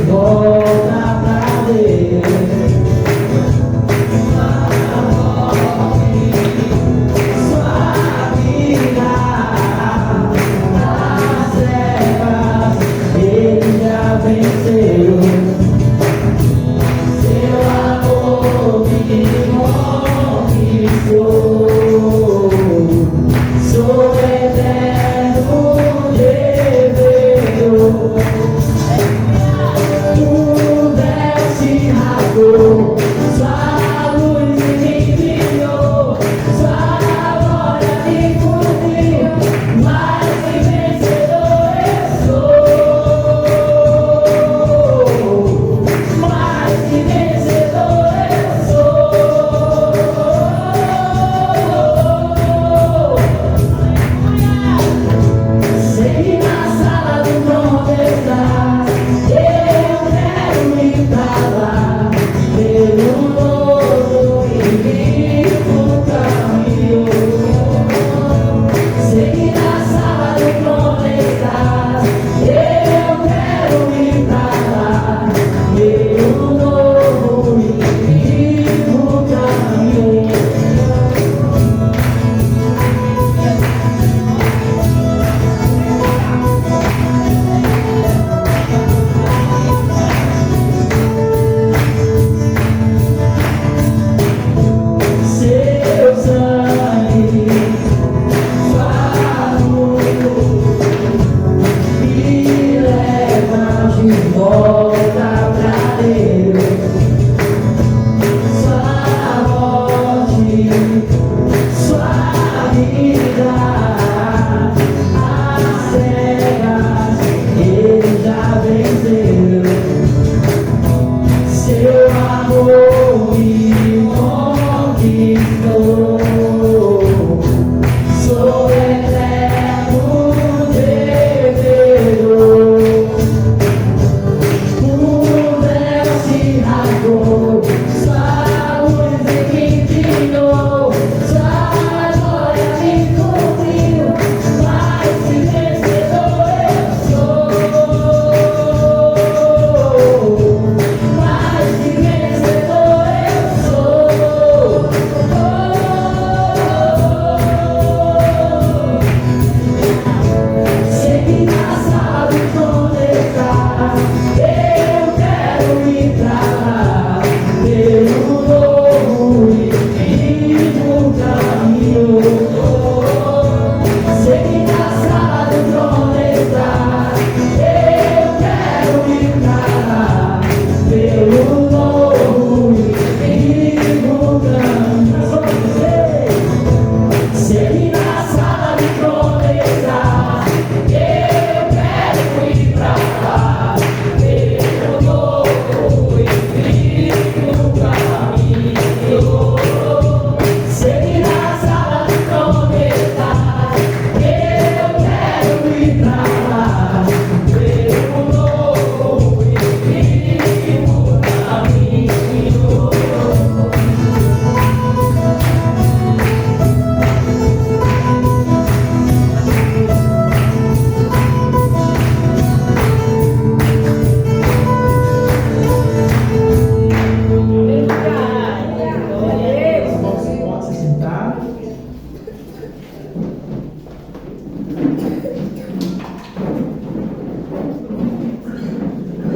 volta pra Deus.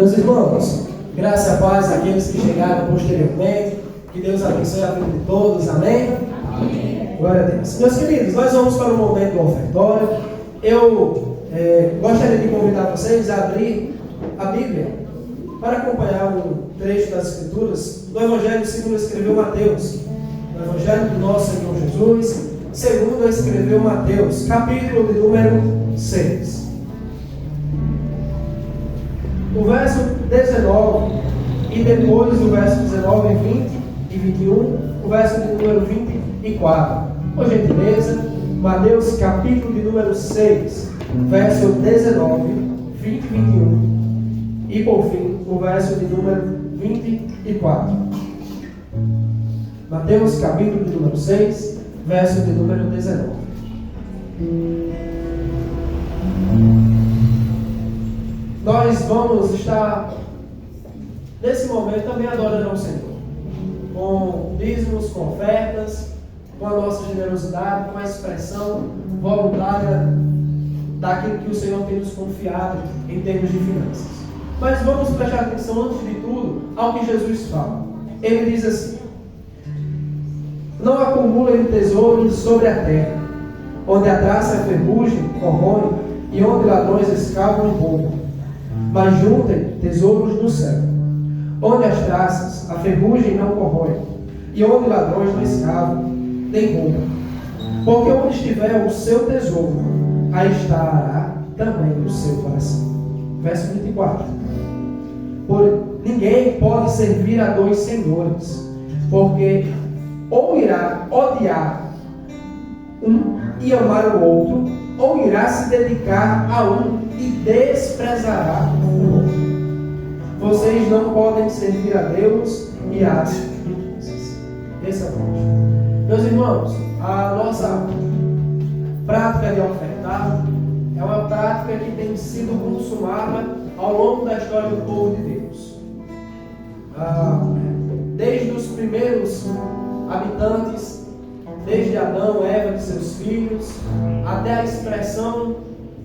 Meus irmãos, graça e paz àqueles que chegaram posteriormente. Que Deus abençoe a vida de todos. Amém? Amém. Glória a Deus. Meus queridos, nós vamos para o momento do ofertório. Eu gostaria de convidar vocês a abrir a Bíblia para acompanhar um trecho das Escrituras do Evangelho segundo escreveu Mateus. O Evangelho do nosso Senhor Jesus, segundo escreveu Mateus, capítulo de número 6. O verso 19 e depois o verso 19, 20 e 21, o verso de número 24. Por gentileza, Mateus capítulo de número 6, verso 19, 20 e 21 e por fim o verso de número 24. Mateus capítulo de número 6, verso de número 19. Nós vamos estar nesse momento também adorarão o Senhor. Com dízimos, com ofertas, com a nossa generosidade, com a expressão voluntária daquilo que o Senhor tem nos confiado em termos de finanças. Mas vamos prestar atenção, antes de tudo, ao que Jesus fala. Ele diz assim: não acumulem tesouros sobre a terra, onde a traça e a ferrugem corroem e onde ladrões escavam e roubam. Mas juntem tesouros no céu, onde as traças, a ferrugem não corroem e onde ladrões não escavam nem roubam. Porque onde estiver o seu tesouro, aí estará também o seu coração. Verso 24. Por ninguém pode servir a dois senhores, porque ou irá odiar um e amar o outro, ou irá se dedicar a um e desprezará o outro. Vocês não podem servir a Deus e às riquezas. Esse é o ponto. Meus irmãos, a nossa prática de ofertar é uma prática que tem sido consumada ao longo da história do povo de Deus. Desde os primeiros habitantes, desde Adão, Eva e seus filhos, até a expressão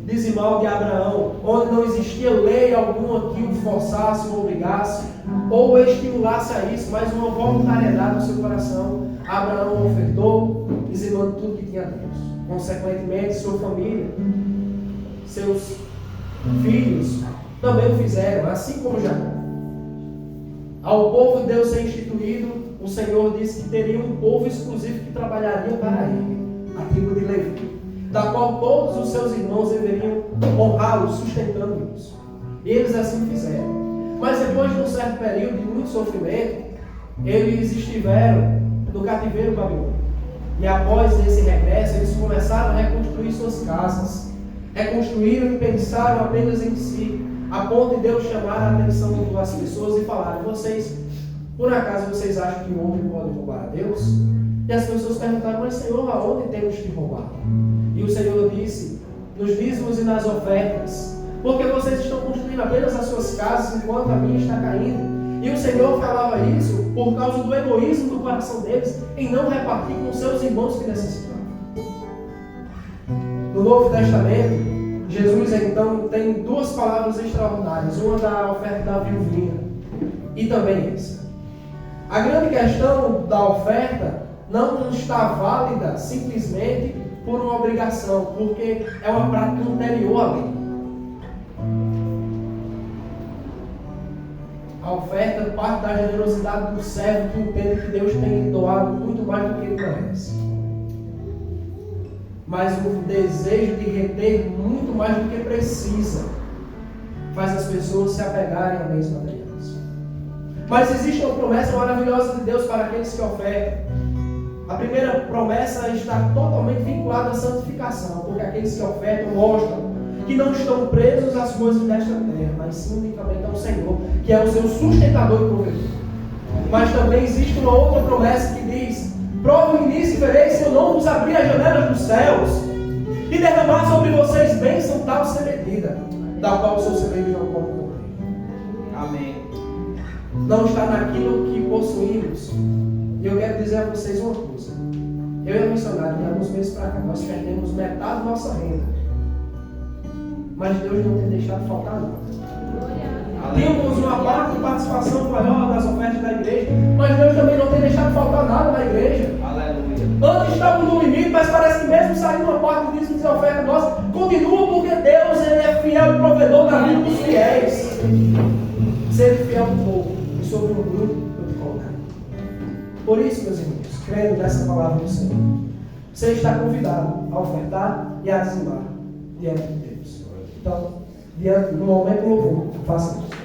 dizimal de Abraão, onde não existia lei alguma que o forçasse ou obrigasse, ou estimulasse a isso, mas uma voluntariedade no seu coração. Abraão ofertou, dizimando tudo que tinha a Deus. Consequentemente, sua família, seus filhos, também o fizeram, assim como Jacó. Ao povo de Deus ser instituído, o Senhor disse que teria um povo exclusivo que trabalharia para ele, a tribo de Levi, da qual todos os seus irmãos deveriam honrá-lo, sustentando isso. E eles assim fizeram. Mas depois de um certo período de muito sofrimento, eles estiveram no cativeiro babilônico. E após esse regresso, eles começaram a reconstruir suas casas. Reconstruíram e pensaram apenas em si, a ponto de Deus chamar a atenção das pessoas e falar: vocês, por acaso vocês acham que o homem pode roubar a Deus? E as pessoas perguntaram: mas Senhor, aonde temos que roubar? E o Senhor disse: nos dízimos e nas ofertas, porque vocês estão construindo apenas as suas casas enquanto a minha está caindo. E o Senhor falava isso por causa do egoísmo do coração deles em não repartir com seus irmãos que necessitavam. No Novo Testamento, Jesus então tem duas palavras extraordinárias, uma da oferta da viuvinha e também essa. A grande questão da oferta não está válida simplesmente por uma obrigação, porque é uma prática anterior à lei. A oferta parte da generosidade do servo que entende que Deus tem doado muito mais do que ele merece. Mas o desejo de reter muito mais do que precisa faz as pessoas se apegarem a bens materiais. Mas existe uma promessa maravilhosa de Deus para aqueles que ofertam. A primeira promessa está totalmente vinculada à santificação, porque aqueles que ofertam mostram que não estão presos às coisas desta terra, mas sim unicamente ao Senhor, que é o seu sustentador e provedor. Mas também existe uma outra promessa que diz: prove-me nisso e vereis se eu não vos abrir as janelas dos céus e derramar sobre vocês bênção tal sem medida, da qual o seu celeiro não pode conter. Amém. Não está naquilo que possuímos. E eu quero dizer a vocês uma coisa: eu e a missionária, de alguns meses para cá, nós perdemos metade da nossa renda. Mas Deus não tem deixado faltar nada. Temos uma parte de participação maior das ofertas da igreja, mas Deus também não tem deixado faltar nada na igreja. Aleluia. Antes estávamos no limite, mas parece que mesmo saindo uma parte do dízimo de oferta nossa, continua, porque Deus ele é fiel e provedor da vida dos fiéis. Ser fiel um pouco e sobre um grupo eu te colocarei. Por isso, meus irmãos, crendo nessa palavra do Senhor, você está convidado a ofertar e a dizimar diante de Deus. Então, diante do momento louvor, faça isso.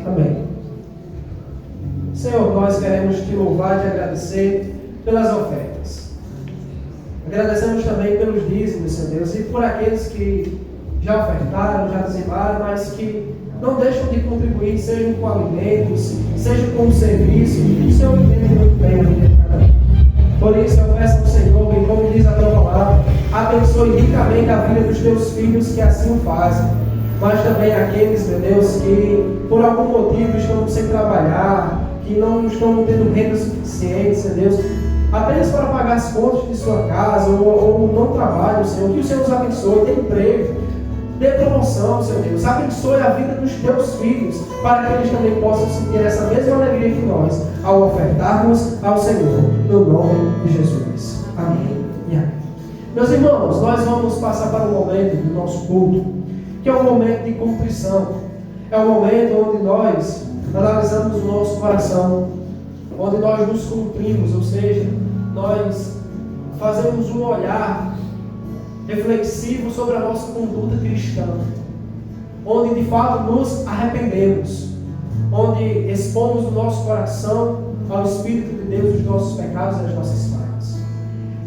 Amém. Senhor, nós queremos te louvar e te agradecer pelas ofertas. Agradecemos também pelos dízimos, Senhor Deus, e por aqueles que já ofertaram, já dizimaram, mas que não deixam de contribuir, sejam com alimentos, sejam com serviço. O Senhor entende muito bem a vida de cada um. Por isso eu peço ao Senhor, e como diz a tua palavra, abençoe ricamente a vida dos teus filhos que assim o fazem. Mas também aqueles, meu Deus, que por algum motivo estão sem trabalhar, que não estão tendo renda suficiente, meu Deus, apenas para pagar as contas de sua casa, ou não trabalham, Senhor, que o Senhor os abençoe, dê emprego, dê promoção, Senhor Deus, abençoe a vida dos teus filhos, para que eles também possam sentir essa mesma alegria que nós, ao ofertarmos ao Senhor, no nome de Jesus. Amém e amém. Meus irmãos, nós vamos passar para um momento do nosso culto, que é um momento de contrição, é um momento onde nós analisamos o nosso coração, onde nós nos contrimos, ou seja, nós fazemos um olhar reflexivo sobre a nossa conduta cristã, onde de fato nos arrependemos, onde expomos o nosso coração ao Espírito de Deus os nossos pecados e as nossas falhas.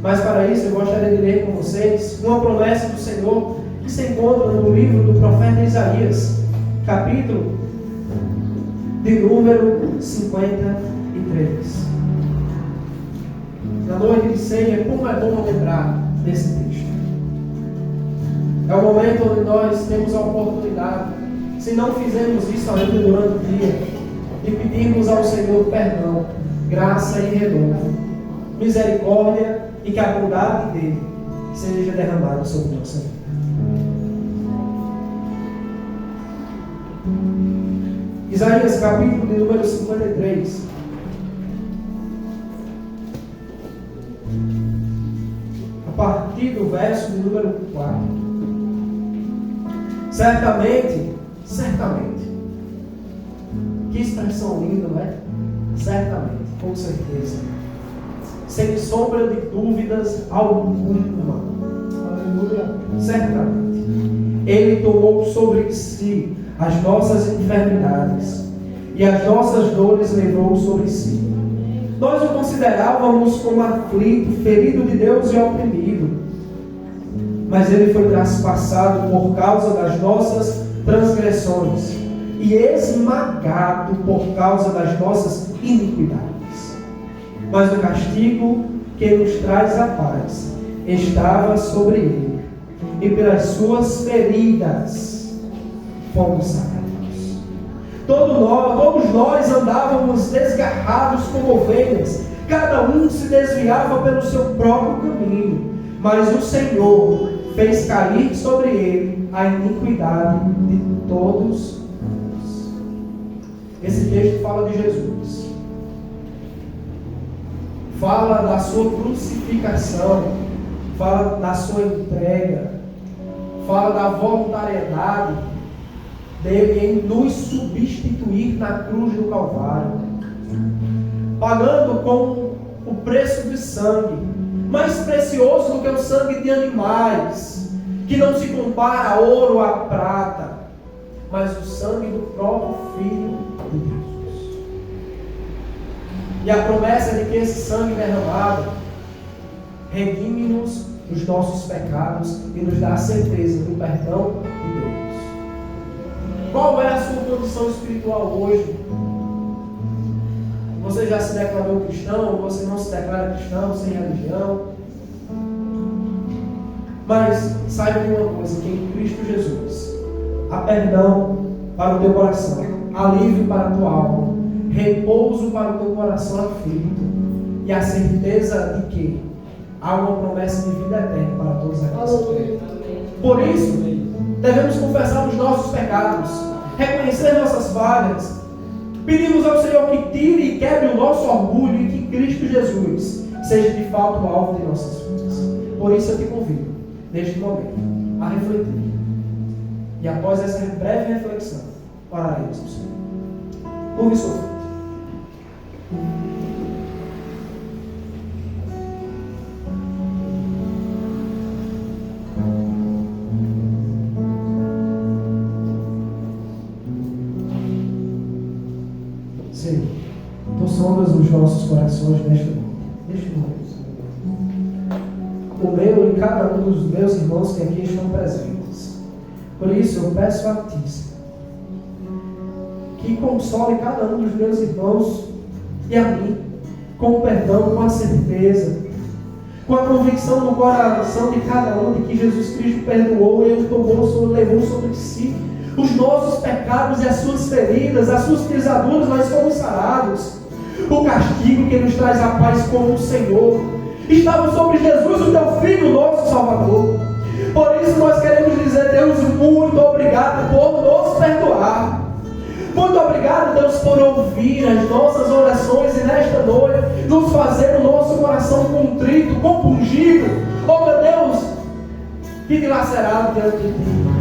Mas para isso eu gostaria de ler com vocês uma promessa do Senhor que se encontra no livro do profeta Isaías, capítulo de número 53. Na noite de ceia, como é bom lembrar desse texto. É o momento onde nós temos a oportunidade, se não fizermos isso ainda durante o dia, de pedirmos ao Senhor perdão, graça e renovo, misericórdia, e que a bondade dele seja derramada sobre nossa vida. Isaías capítulo de número 53. A partir do verso de número 4. Certamente, que expressão linda, não é? Certamente, com certeza, sem sombra de dúvidas alguma, aleluia, certamente, Ele tomou sobre si as nossas enfermidades e as nossas dores levou sobre si. Nós o considerávamos como aflito, ferido de Deus e oprimido, mas Ele foi traspassado por causa das nossas transgressões e esmagado por causa das nossas iniquidades. Mas o castigo que nos traz a paz estava sobre Ele, e pelas suas feridas fomos sarados. Todos nós andávamos desgarrados como ovelhas, cada um se desviava pelo seu próprio caminho, mas o Senhor fez cair sobre ele a iniquidade de todos nós. Esse texto fala de Jesus, fala da sua crucificação, fala da sua entrega, fala da voluntariedade dele em nos substituir na cruz do Calvário, pagando com o preço de sangue, mais precioso do que o sangue de animais, que não se compara a ouro ou a prata, mas o sangue do próprio Filho de Deus. E a promessa de que esse sangue derramado redime-nos dos nossos pecados e nos dá a certeza do perdão de Deus. Qual é a sua condição espiritual hoje? Você já se declarou cristão? Você não se declara cristão, sem religião? Mas saiba de uma coisa, que em Cristo Jesus há perdão para o teu coração, alívio para a tua alma, repouso para o teu coração aflito e a certeza de que há uma promessa de vida eterna para todos aqueles que creem. Por isso, devemos confessar os nossos pecados, reconhecer nossas falhas, pedimos ao Senhor que tire e quebre o nosso orgulho e que Cristo Jesus seja de fato o alvo de nossas vidas. Por isso eu te convido, neste momento, a refletir. E após essa breve reflexão, oraremos ao Senhor. Curve sua frente. Senhor, tu sondas os nossos corações neste momento. O meu e cada um dos meus irmãos que aqui estão presentes. Por isso eu peço a Ti, Senhor, que console cada um dos meus irmãos e a mim, com o perdão, com a certeza, com a convicção no coração de cada um de que Jesus Cristo perdoou e Ele levou sobre si os nossos pecados e as suas feridas, as suas pisaduras, nós fomos sarados. O castigo que nos traz a paz como o Senhor estava sobre Jesus, o teu Filho, nosso Salvador. Por isso nós queremos dizer, Deus, muito obrigado por nos perdoar. Muito obrigado, Deus, por ouvir as nossas orações e nesta noite nos fazer o nosso coração contrito, compungido. Oh meu Deus, que dilacerado diante de Ti.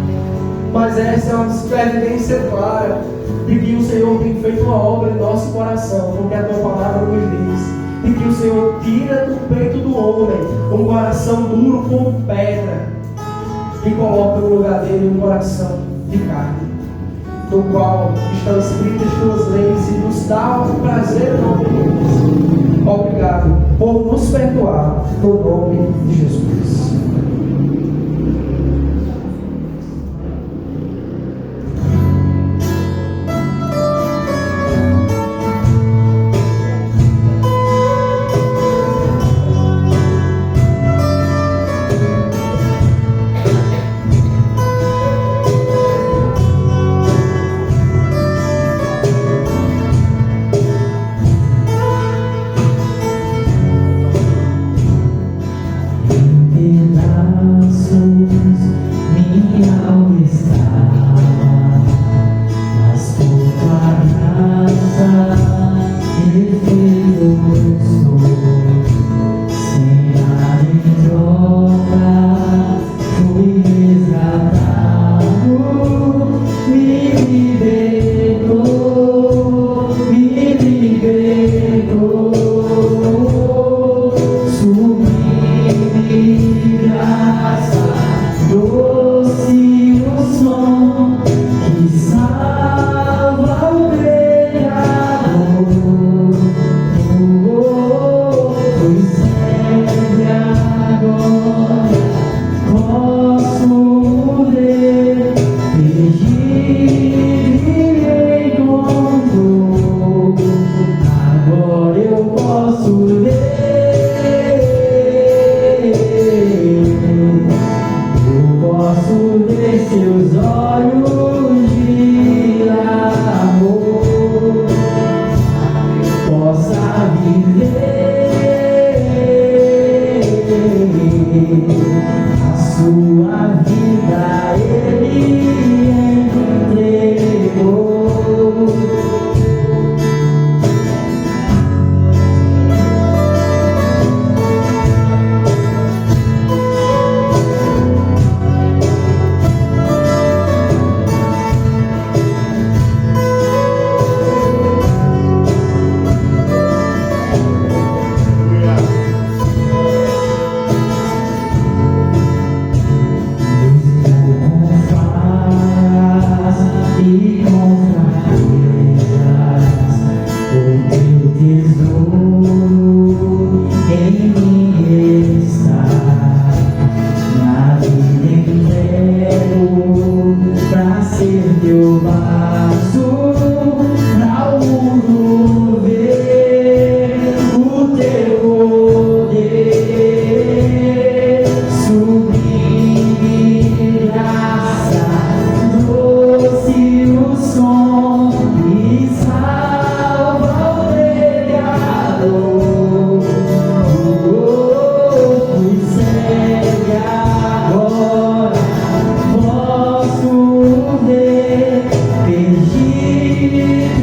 Mas essa é uma evidência clara de que o Senhor tem feito uma obra em nosso coração, porque a Tua palavra nos diz de que o Senhor tira do peito do homem um coração duro como pedra e coloca no lugar dele um coração de carne, no qual estão escritas Tuas leis e nos dá o prazer em obediência. Obrigado por nos perdoar no nome de Jesus.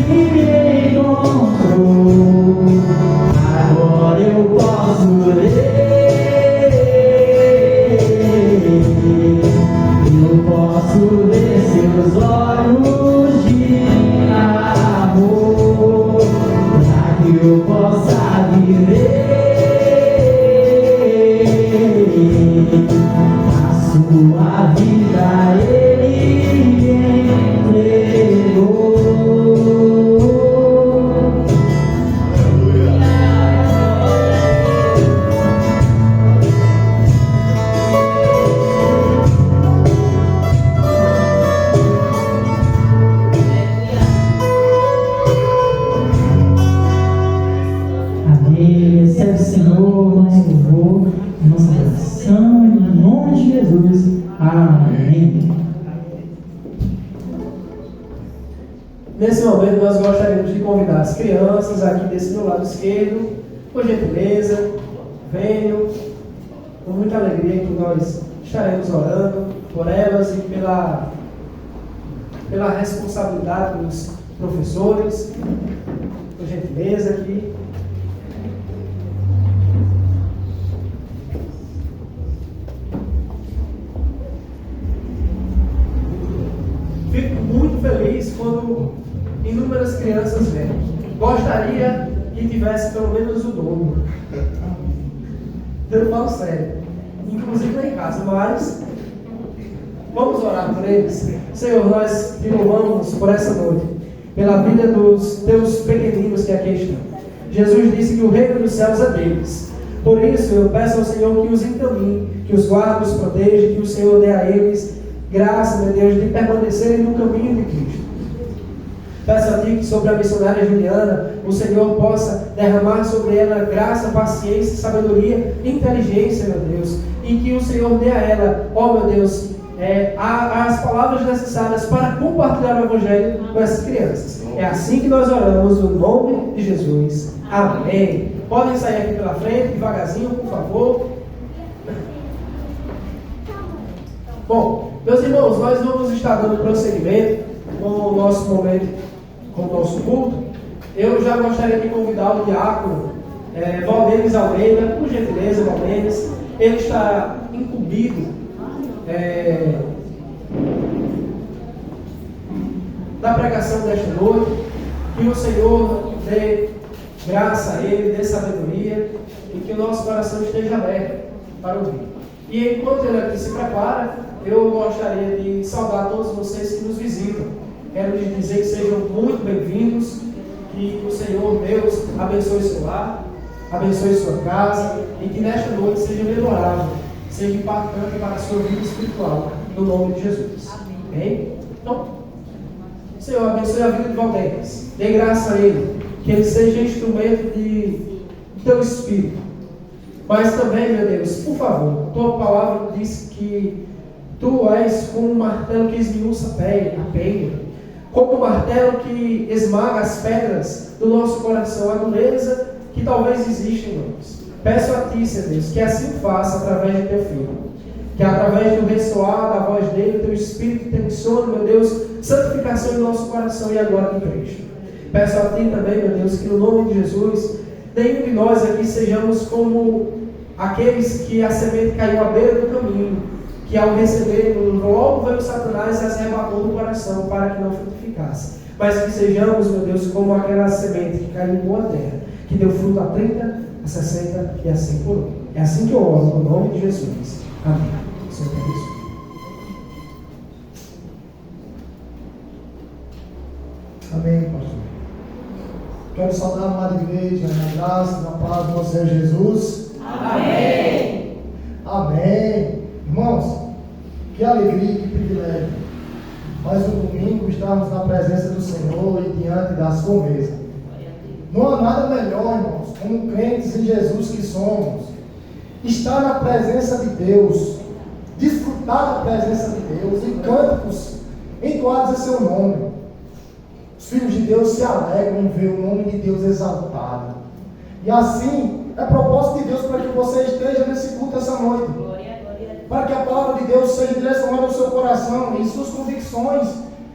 me encontrou. Agora eu posso ler, eu posso ver seus olhos de amor, para que eu possa viver a sua vida. Ele entregou. Amém. Recebe o Senhor, nosso louvor, nossa oração, em nome de Jesus. Amém. Nesse momento, nós gostaríamos de convidar as crianças aqui desse meu lado esquerdo, por gentileza, venham, com muita alegria que nós estaremos orando por elas e pela responsabilidade dos professores. Por gentileza, aqui. Fico muito feliz quando inúmeras crianças vêm. Gostaria que tivesse pelo menos o dobro. Eu falo sério. Inclusive lá em casa, mas vamos orar por eles. Senhor, nós te louvamos por essa noite, pela vida dos teus pequeninos que aqui estão. Jesus disse que o reino dos céus é deles. Por isso eu peço ao Senhor que os encaminhe, que os guarde, os proteja, que o Senhor dê a eles graça, meu Deus, de permanecerem no caminho de Cristo. Peço a Ti que sobre a missionária Juliana, o Senhor possa derramar sobre ela graça, paciência, sabedoria, inteligência, meu Deus. E que o Senhor dê a ela, ó meu Deus, as palavras necessárias para compartilhar o Evangelho com essas crianças. É assim que nós oramos, no nome de Jesus. Amém. Podem sair aqui pela frente, devagarzinho, por favor. Bom, meus irmãos, nós vamos estar dando prosseguimento com o nosso momento, com o nosso culto. Eu já gostaria de convidar o diácono Valdenes Almeida, por gentileza, Valdenes. Ele está incumbido da pregação desta noite. Que o Senhor dê graça a ele, dê sabedoria e que o nosso coração esteja aberto para ouvir. E enquanto ele aqui se prepara, eu gostaria de saudar todos vocês que nos visitam. Quero lhes dizer que sejam muito bem-vindos, que o Senhor Deus abençoe seu lar, abençoe sua casa e que nesta noite seja memorável, seja impactante para a sua vida espiritual, no nome de Jesus. Amém? Então, Senhor, abençoe a vida de Valdenes, dê graça a ele, que ele seja instrumento do teu Espírito. Mas também, meu Deus, por favor, tua palavra diz que tu és como um martelo que esmiuça a pedra, como um martelo que esmaga as pedras do nosso coração, a dureza que talvez exista em nós. Peço a Ti, Senhor Deus, que assim faça através de Teu Filho, que através do ressoar da voz dele, Teu Espírito tensione, meu Deus, santificação em nosso coração e agora em Cristo. Peço a Ti também, meu Deus, que no nome de Jesus, nenhum de nós aqui sejamos como aqueles que a semente caiu à beira do caminho, que ao receber, logo veio Satanás e as arrebatou do coração para que não frutificasse. Mas que sejamos, meu Deus, como aquela semente que caiu em boa terra, que deu fruto a 30, a 60 e a 100 por um. É assim que eu oro, no nome de Jesus. Amém. Senhor te abençoe. Amém, pastor. Quero saudar a amada igreja, na graça, na paz do nosso Senhor Jesus. Amém. Amém. Irmãos, que alegria, que privilégio. Mais um domingo estarmos na presença do Senhor e diante da sua mesa. Não há nada melhor, irmãos, como crentes em Jesus que somos, estar na presença de Deus, desfrutar da presença de Deus, em cânticos entoados a seu nome. Os filhos de Deus se alegram em ver o nome de Deus exaltado. E assim, é propósito de Deus para que você esteja nesse culto essa noite. Para que a palavra de Deus seja direcionada ao seu coração e suas convicções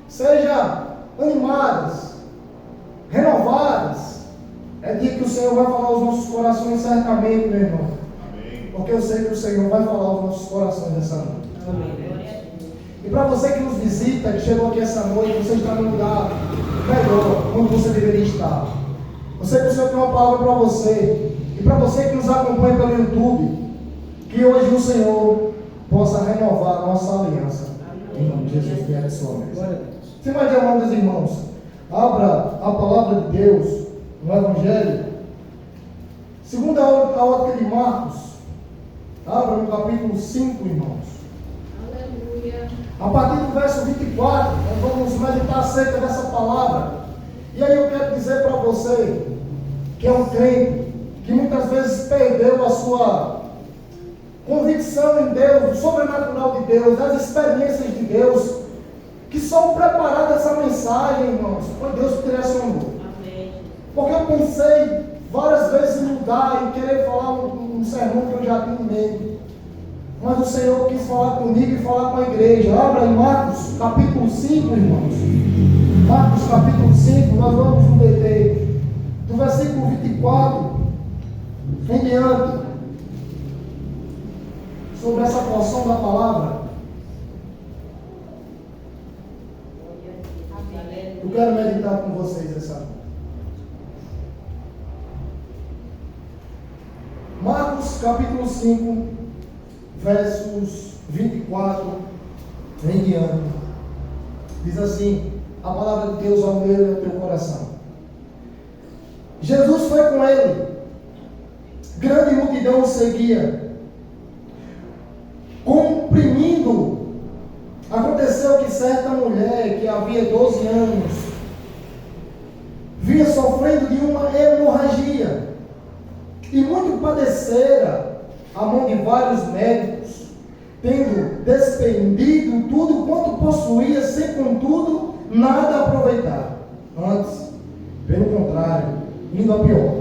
sejam animadas Acredito que o Senhor vai falar aos nossos corações certamente, meu irmão. Porque eu sei que o Senhor vai falar aos nossos corações essa noite. E para você que nos visita, que chegou aqui essa noite, você está num lugar melhor, onde você deveria estar. Eu sei que o Senhor tem uma palavra para você. E para você que nos acompanha pelo YouTube, que hoje o Senhor possa renovar a nossa aliança. Em nome de Jesus, que abençoe. Sem mais demandas, irmãos, abra a palavra de Deus no Evangelho. Segundo a ótica de Marcos, abra no capítulo 5, irmãos. Aleluia. A partir do verso 24, nós vamos meditar acerca dessa palavra. E aí eu quero dizer para você, que é um crente, que muitas vezes perdeu a sua convicção em Deus, o sobrenatural de Deus, as experiências de Deus, que só o preparar dessa mensagem, irmãos, foi Deus que direcionou. Porque eu pensei várias vezes em mudar, em querer falar um sermão que eu já tinha em mente. Mas o Senhor quis falar comigo e falar com a igreja. Abra em Marcos capítulo 5, irmãos. Marcos capítulo 5, nós vamos no DT, do versículo 24 em diante, sobre essa porção da palavra. Eu quero meditar com vocês essa noite. Marcos capítulo 5, versos 24 em diante. Diz assim a palavra de Deus ao meu e ao teu coração. Jesus foi com ele, grande multidão o seguia. Comprimindo, aconteceu que certa mulher que havia 12 anos vinha sofrendo de uma hemorragia e muito padecera a mão de vários médicos, tendo despendido tudo quanto possuía, sem contudo nada aproveitar. Antes, pelo contrário, indo a pior,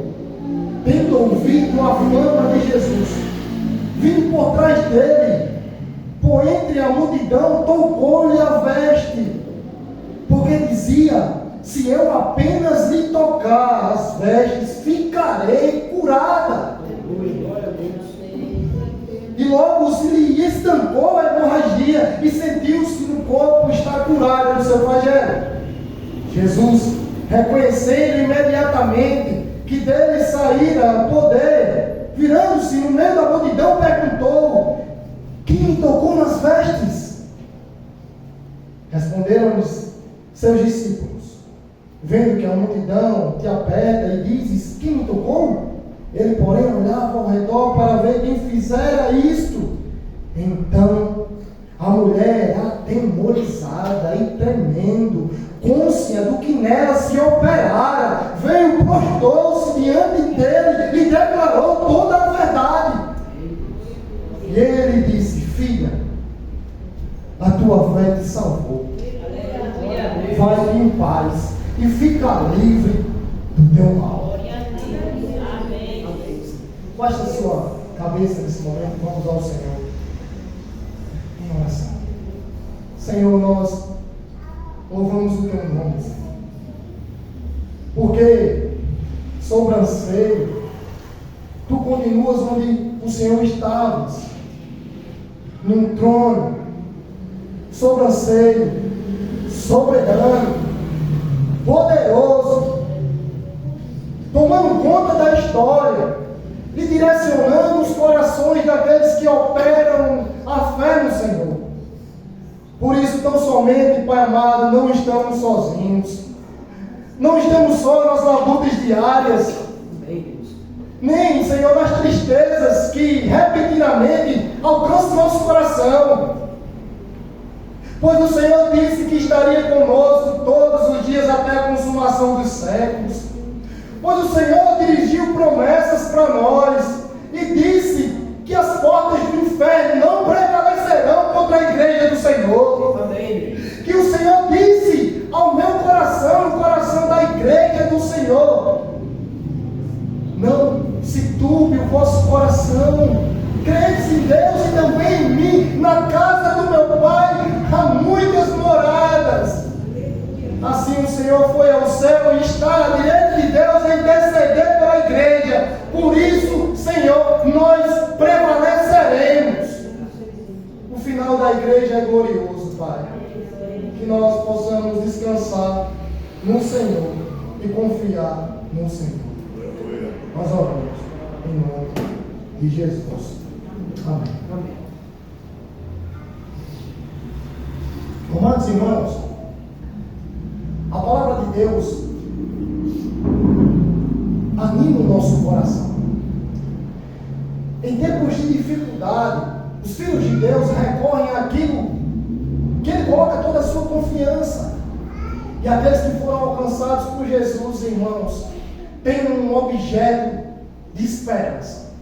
tendo ouvido a fama de Jesus, vindo por trás dele, por entre a multidão, tocou-lhe a veste, porque dizia: se eu apenas lhe tocar as vestes, ficarei curada. E logo se lhe estancou a hemorragia e sentiu-se no corpo estar curado do seu flagelo. Jesus, reconhecendo imediatamente que dele saíra poder, virando-se no meio da multidão, perguntou: quem me tocou nas vestes? Responderam-lhes seus discípulos: vendo que a multidão te aperta e dizes: quem me tocou? Ele, porém, olhava ao redor para ver quem fizera isto. Então a mulher, atemorizada e tremendo, cônscia do que nela se operara, veio, prostrou-se diante dele e declarou toda a verdade. E ele disse: filha, a tua fé te salvou. Vai em paz e fica livre do teu mal. Baixe a sua cabeça nesse momento, vamos ao Senhor em oração. Senhor, nós louvamos o teu nome, Senhor, porque sobranceiro, tu continuas onde o Senhor estavas, num trono, sobranceiro, soberano, poderoso, tomando conta da história e direcionando os corações daqueles que operam a fé no Senhor. Por isso, tão somente, Pai amado, não estamos sozinhos, não estamos só nas labutas diárias, nem, Senhor, nas tristezas que repentinamente alcançam nosso coração, pois o Senhor disse que estaria conosco todos os dias até a consumação dos séculos. Pois o Senhor dirigiu promessas para nós e disse que as portas do inferno não prevalecerão contra a igreja do Senhor. Amém. Que o Senhor disse ao meu coração, no coração da igreja do Senhor: não se turbe o vosso coração, credes em Deus e também em mim. Na casa do meu Pai há muitas moradas. Assim o Senhor foi ao céu e está à direita de Deus a interceder pela confiar no Senhor. Nós oramos em nome de Jesus. Amém. Amados irmãos, a palavra de Deus anima o nosso coração. Em tempos de dificuldade, os filhos de Deus recorrem àquilo que Ele coloca toda a sua confiança. E aqueles que foram alcançados por Jesus, irmãos, têm um objeto de esperança.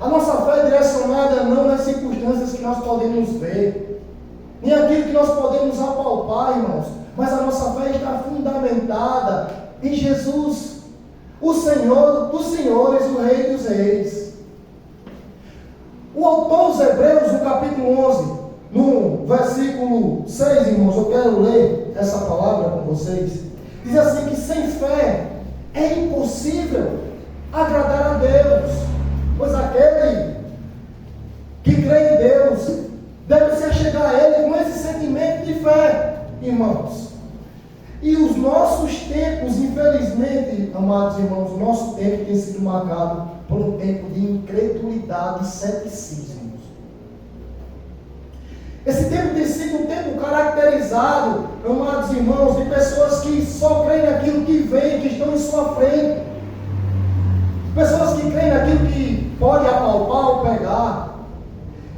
A nossa fé é direcionada não nas circunstâncias que nós podemos ver, nem aquilo que nós podemos apalpar, irmãos, mas a nossa fé está fundamentada em Jesus, o Senhor dos senhores, o Rei dos reis. O autor dos Hebreus, no capítulo 11, no versículo 6, irmãos, eu quero ler essa palavra com vocês, diz assim que sem fé é impossível agradar a Deus, pois aquele que crê em Deus deve se achegar a Ele com esse sentimento de fé, irmãos. E os nossos tempos, infelizmente, amados irmãos, o nosso tempo tem sido marcado por um tempo de incredulidade e ceticismo. Esse tempo tem sido um tempo caracterizado, amados irmãos, de pessoas que só creem naquilo que vem, que estão em sua frente. Pessoas que creem naquilo que pode apalpar ou pegar.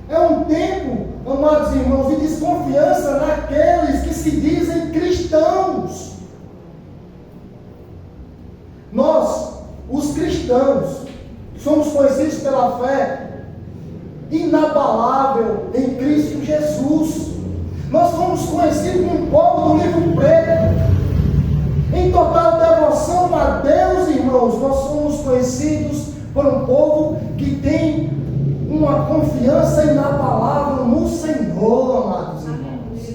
É um tempo, amados irmãos, de desconfiança naqueles que se dizem cristãos. Nós, os cristãos, somos conhecidos pela fé inabalável em Cristo Jesus. Nós somos conhecidos como um povo do livro preto, em total devoção a Deus, irmãos. Nós somos conhecidos por um povo que tem uma confiança inabalável no Senhor, amados irmãos.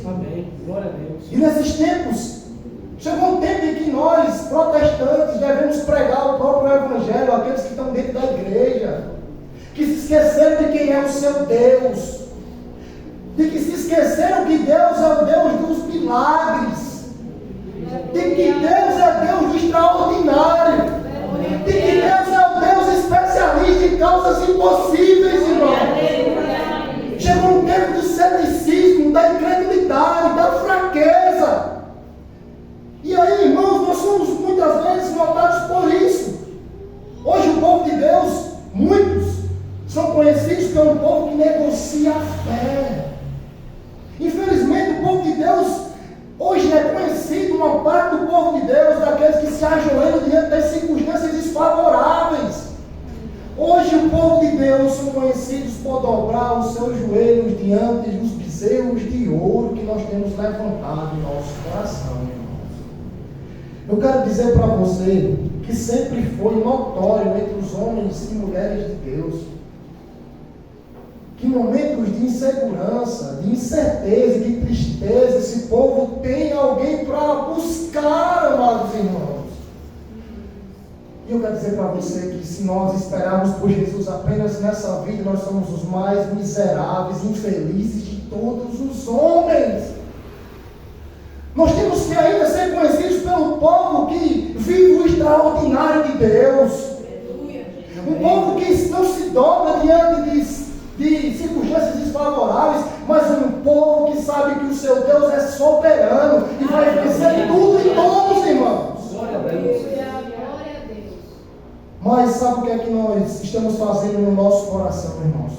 Amém. Glória a Deus. E nesses tempos, chegou um tempo em que nós, protestantes, devemos pregar o próprio Evangelho àqueles que estão dentro da igreja, que se esqueceram de quem é o seu Deus, de que se esqueceram que Deus é o Deus dos milagres, de que Deus é Deus do extraordinário, de que Deus é o Deus especialista em causas impossíveis, irmãos. Chegou um tempo do ceticismo, da incredulidade, da fraqueza. E aí, irmãos, nós somos muitas vezes notados por isso. Hoje o povo de Deus, muitos, são conhecidos como um povo que negocia a fé. Infelizmente, o povo de Deus hoje é conhecido, uma parte do povo de Deus, daqueles que se ajoelham diante das circunstâncias desfavoráveis. Hoje o povo de Deus são conhecidos por dobrar os seus joelhos diante dos bezerros de ouro que nós temos levantado em nosso coração, irmãos. Eu quero dizer para você que sempre foi notório entre os homens e mulheres de Deus que em momentos de insegurança, de incerteza, de tristeza, esse povo tem alguém para buscar, amados irmãos. E eu quero dizer para você que se nós esperarmos por Jesus apenas nessa vida, nós somos os mais miseráveis, infelizes de todos os homens. Nós temos que ainda ser conhecidos pelo povo que vive o extraordinário de Deus. Um povo que não se dobra diante de circunstâncias desfavoráveis, mas um povo que sabe que o seu Deus é soberano e vai vencer tudo e todos, irmãos. Glória a Deus. Mas sabe o que é que nós estamos fazendo no nosso coração, irmãos?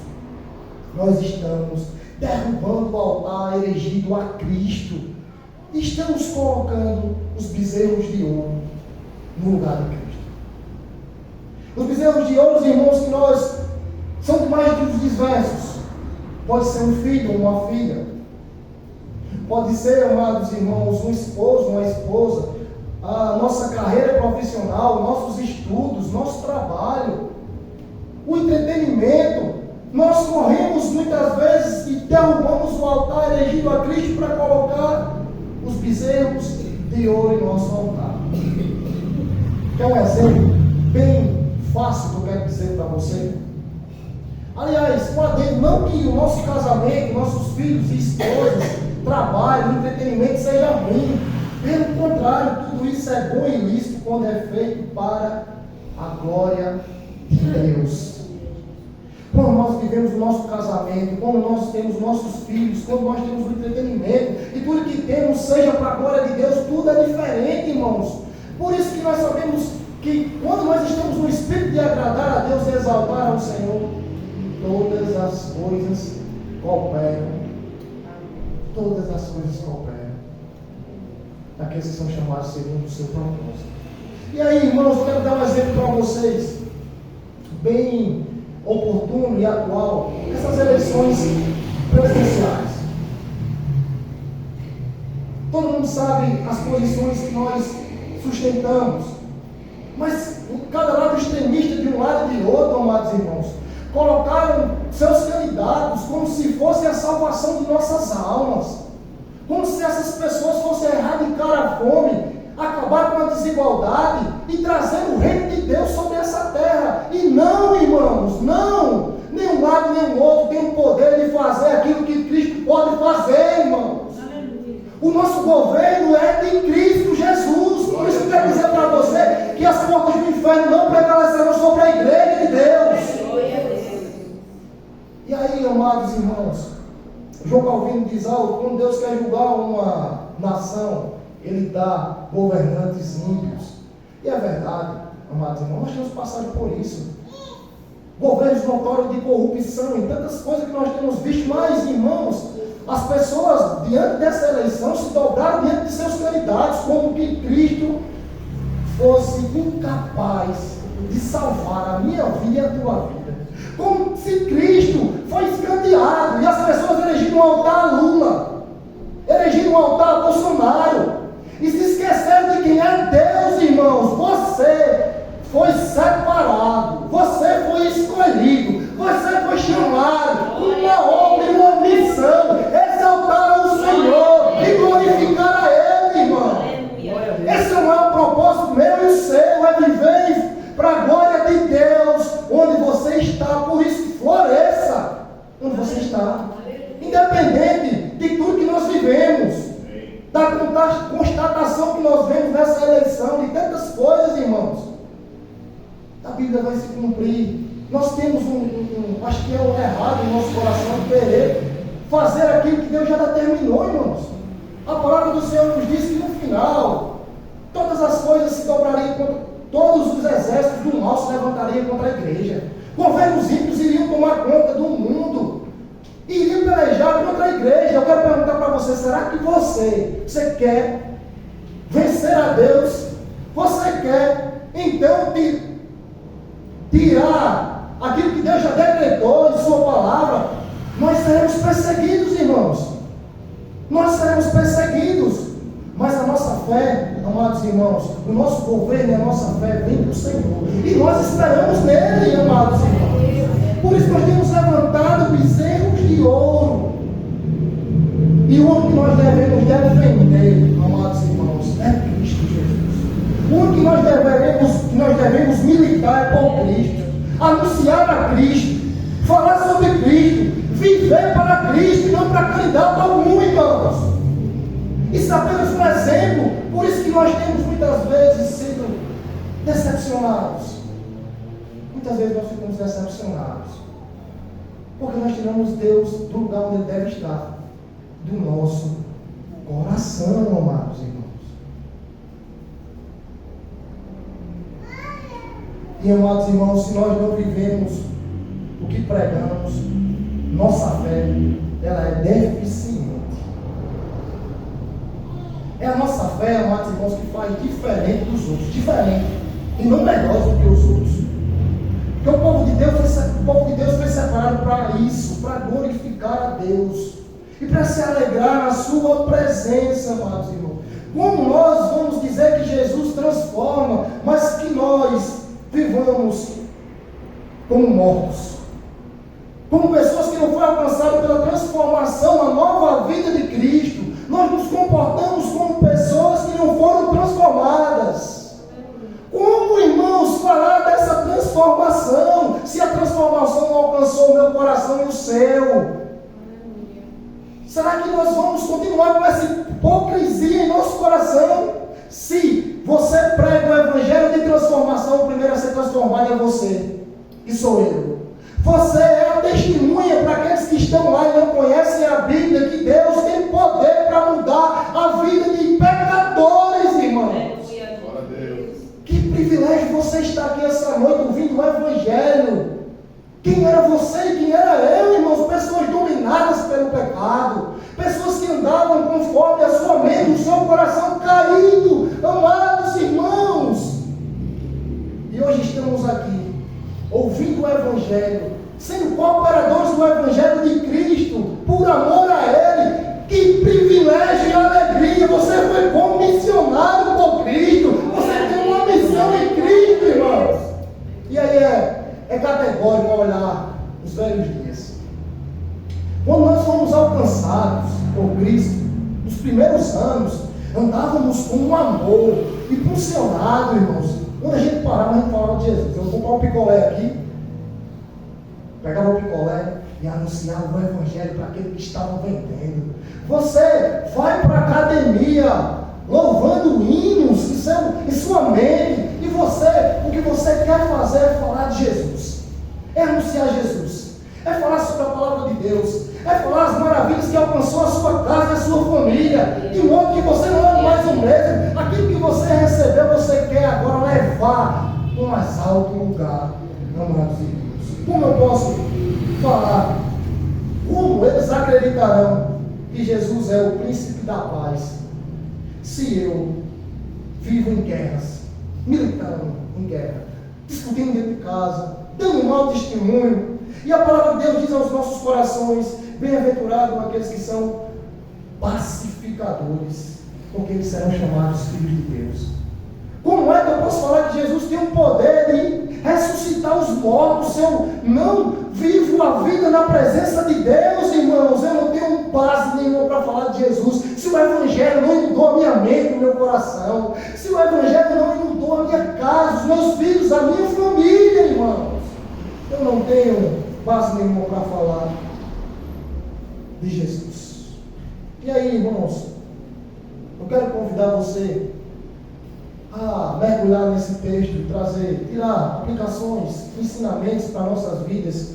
Nós estamos derrubando o altar erigido a Cristo. Estamos colocando os bezerros de ouro no lugar de Cristo. Os bezerros de ouro, irmãos, que nós são mais dos diversos. Pode ser um filho ou uma filha. Pode ser, amados irmãos, um esposo, uma esposa. A nossa carreira profissional, nossos estudos, nosso trabalho, o entretenimento. Nós corremos muitas vezes e derrubamos o altar erigido a Cristo para colocar os bezerros de ouro em nosso altar. Quer um exemplo bem fácil que eu quero dizer para você? Aliás, não que o nosso casamento, nossos filhos e esposas, trabalho, entretenimento seja ruim. Pelo contrário, tudo isso é bom e lícito. quando é feito para a glória de Deus. Quando nós vivemos o nosso casamento, quando nós temos nossos filhos, quando nós temos o entretenimento, e tudo que temos seja para a glória de Deus, tudo é diferente, irmãos. Por isso que nós sabemos que quando nós estamos no espírito de agradar a Deus e exaltar ao Senhor, todas as coisas cooperam. Todas as coisas cooperam. Daqueles que são chamados segundo o seu propósito. E aí, irmãos, eu quero dar um exemplo para vocês, bem oportuno e atual, essas eleições presidenciais. Todo mundo sabe as posições que nós sustentamos, mas cada lado extremista de um lado e de outro, amados irmãos, colocaram seus candidatos como se fosse a salvação de nossas almas, como se essas pessoas fossem erradicar a fome, acabar com a desigualdade e trazer o reino de Deus sobre essa terra. E não, irmãos, não! Nem um lado nem o outro tem o poder de fazer aquilo que Cristo pode fazer, irmãos. O nosso governo é de Cristo Jesus. Por isso eu quero dizer para você que as portas do inferno não prevalecerão sobre a igreja de Deus. E aí, amados irmãos, João Calvino diz algo: quando Deus quer julgar uma nação, Ele dá governantes ímpios. E é verdade, amados irmãos, nós temos passado por isso. Governos notórios de corrupção e tantas coisas que nós temos visto. Mas, irmãos, as pessoas, diante dessa eleição, se dobraram diante de seus candidatos, como que Cristo fosse incapaz de salvar a minha vida e a tua vida. Como se Cristo foi escanteado e as pessoas elegiram um altar a Lula, elegiram um altar a Bolsonaro, e se esqueceram de quem é Deus, irmãos. Você foi separado, você foi escolhido, você foi chamado com uma obra e uma missão: exaltar o Senhor e glorificar a Ele, irmão. Esse não é o propósito meu e o seu, é viver para a glória de Deus onde você está. Por isso, floresça onde você está, independente de tudo que nós vivemos, da constatação que nós vemos nessa eleição, de tantas coisas, irmãos. A Bíblia vai se cumprir. Nós temos acho que é um errado no nosso coração de querer fazer aquilo que Deus já determinou, irmãos. A palavra do Senhor nos diz que no final todas as coisas se dobrariam contra todos os exércitos do mal, se levantariam contra a igreja. Governos ímpios iriam tomar conta do mundo, iriam pelejar contra a igreja. Eu quero perguntar para você: será que você quer vencer a Deus? Você quer então tirar aquilo que Deus já decretou de sua palavra? Nós seremos perseguidos, irmãos. Nós seremos perseguidos. Mas a nossa fé, amados irmãos, o nosso governo e a nossa fé vem do Senhor. E nós esperamos nele, amados irmãos. Por isso nós temos levantado bezerros de ouro. E o único que nós devemos defender, amados irmãos, é Cristo Jesus. O único que nós devemos militar é por Cristo. Anunciar a Cristo, falar sobre Cristo, viver para Cristo e não para candidato algum, irmãos. Isso é apenas um exemplo. Por isso que nós temos muitas vezes sido decepcionados. Muitas vezes nós ficamos decepcionados, porque nós tiramos Deus do lugar onde Ele deve estar, do nosso coração, amados irmãos. E, amados irmãos, se nós não vivemos o que pregamos, nossa fé, ela é deficiente. É a nossa fé, amados irmãos, que faz diferente dos outros, diferente, e não melhor do que os outros. Porque o povo de Deus foi separado para isso, para glorificar a Deus e para se alegrar na sua presença, amados irmãos. Como nós vamos dizer que Jesus transforma, mas que nós vivamos como mortos, como pessoas que não foram alcançadas pela transformação, a nova vida de Cristo? Nós nos comportamos como pessoas que não foram transformadas. Como, irmãos, falar dessa transformação, se a transformação não alcançou o meu coração e o seu? Será que nós vamos continuar com essa hipocrisia em nosso coração? Se você prega o evangelho de transformação, o primeiro a ser transformado é você, que sou eu. Você é a testemunha para aqueles que estão lá e não conhecem a Bíblia, que Deus tem poder para mudar a vida de pecadores, irmãos. Que privilégio você estar aqui essa noite ouvindo o evangelho. Quem era você e quem era eu, irmãos? Pessoas dominadas pelo pecado, pessoas que andavam conforme a sua mente, o seu coração caído, amados irmãos. E hoje estamos aqui, ouvindo o Evangelho, sendo cooperadores do Evangelho de Cristo, por amor a Ele. Que privilégio e alegria! Você foi comissionado por Cristo, você tem uma missão em Cristo, irmãos. E aí é categórico olhar os velhos dias. Quando nós fomos alcançados por Cristo, nos primeiros anos, andávamos com um amor impulsionado, irmãos. Quando a gente parava, a gente falava de Jesus. Eu vou comprar um picolé aqui, pegava o picolé e anunciava o Evangelho para aquele que estava vendendo. Você vai para a academia louvando hinos em sua mente, e o que você quer fazer é falar de Jesus, é anunciar Jesus, é falar sobre a palavra de Deus, é falar as maravilhas que alcançou a sua casa e a sua família, de modo que você não é mais o mesmo. Aquilo que você recebeu, você quer agora levar para o mais alto lugar, amados irmãos. Como eu posso falar? Como eles acreditarão que Jesus é o príncipe da paz, se eu vivo em guerras, militando em guerra, discutindo dentro de casa, dando um mau testemunho? E a palavra de Deus diz aos nossos corações: bem-aventurados aqueles que são pacificadores, porque eles serão chamados filhos de Deus. Como é que eu posso falar que Jesus tem o poder de ressuscitar os mortos se eu não vivo a vida na presença de Deus, irmãos? Eu não tenho base nenhuma para falar de Jesus. Se o Evangelho não inundou a minha mente, o meu coração, se o Evangelho não inundou a minha casa, os meus filhos, a minha família, irmãos, eu não tenho base nenhuma para falar de Jesus. E aí, irmãos, eu quero convidar você a mergulhar nesse texto, tirar aplicações, ensinamentos para nossas vidas,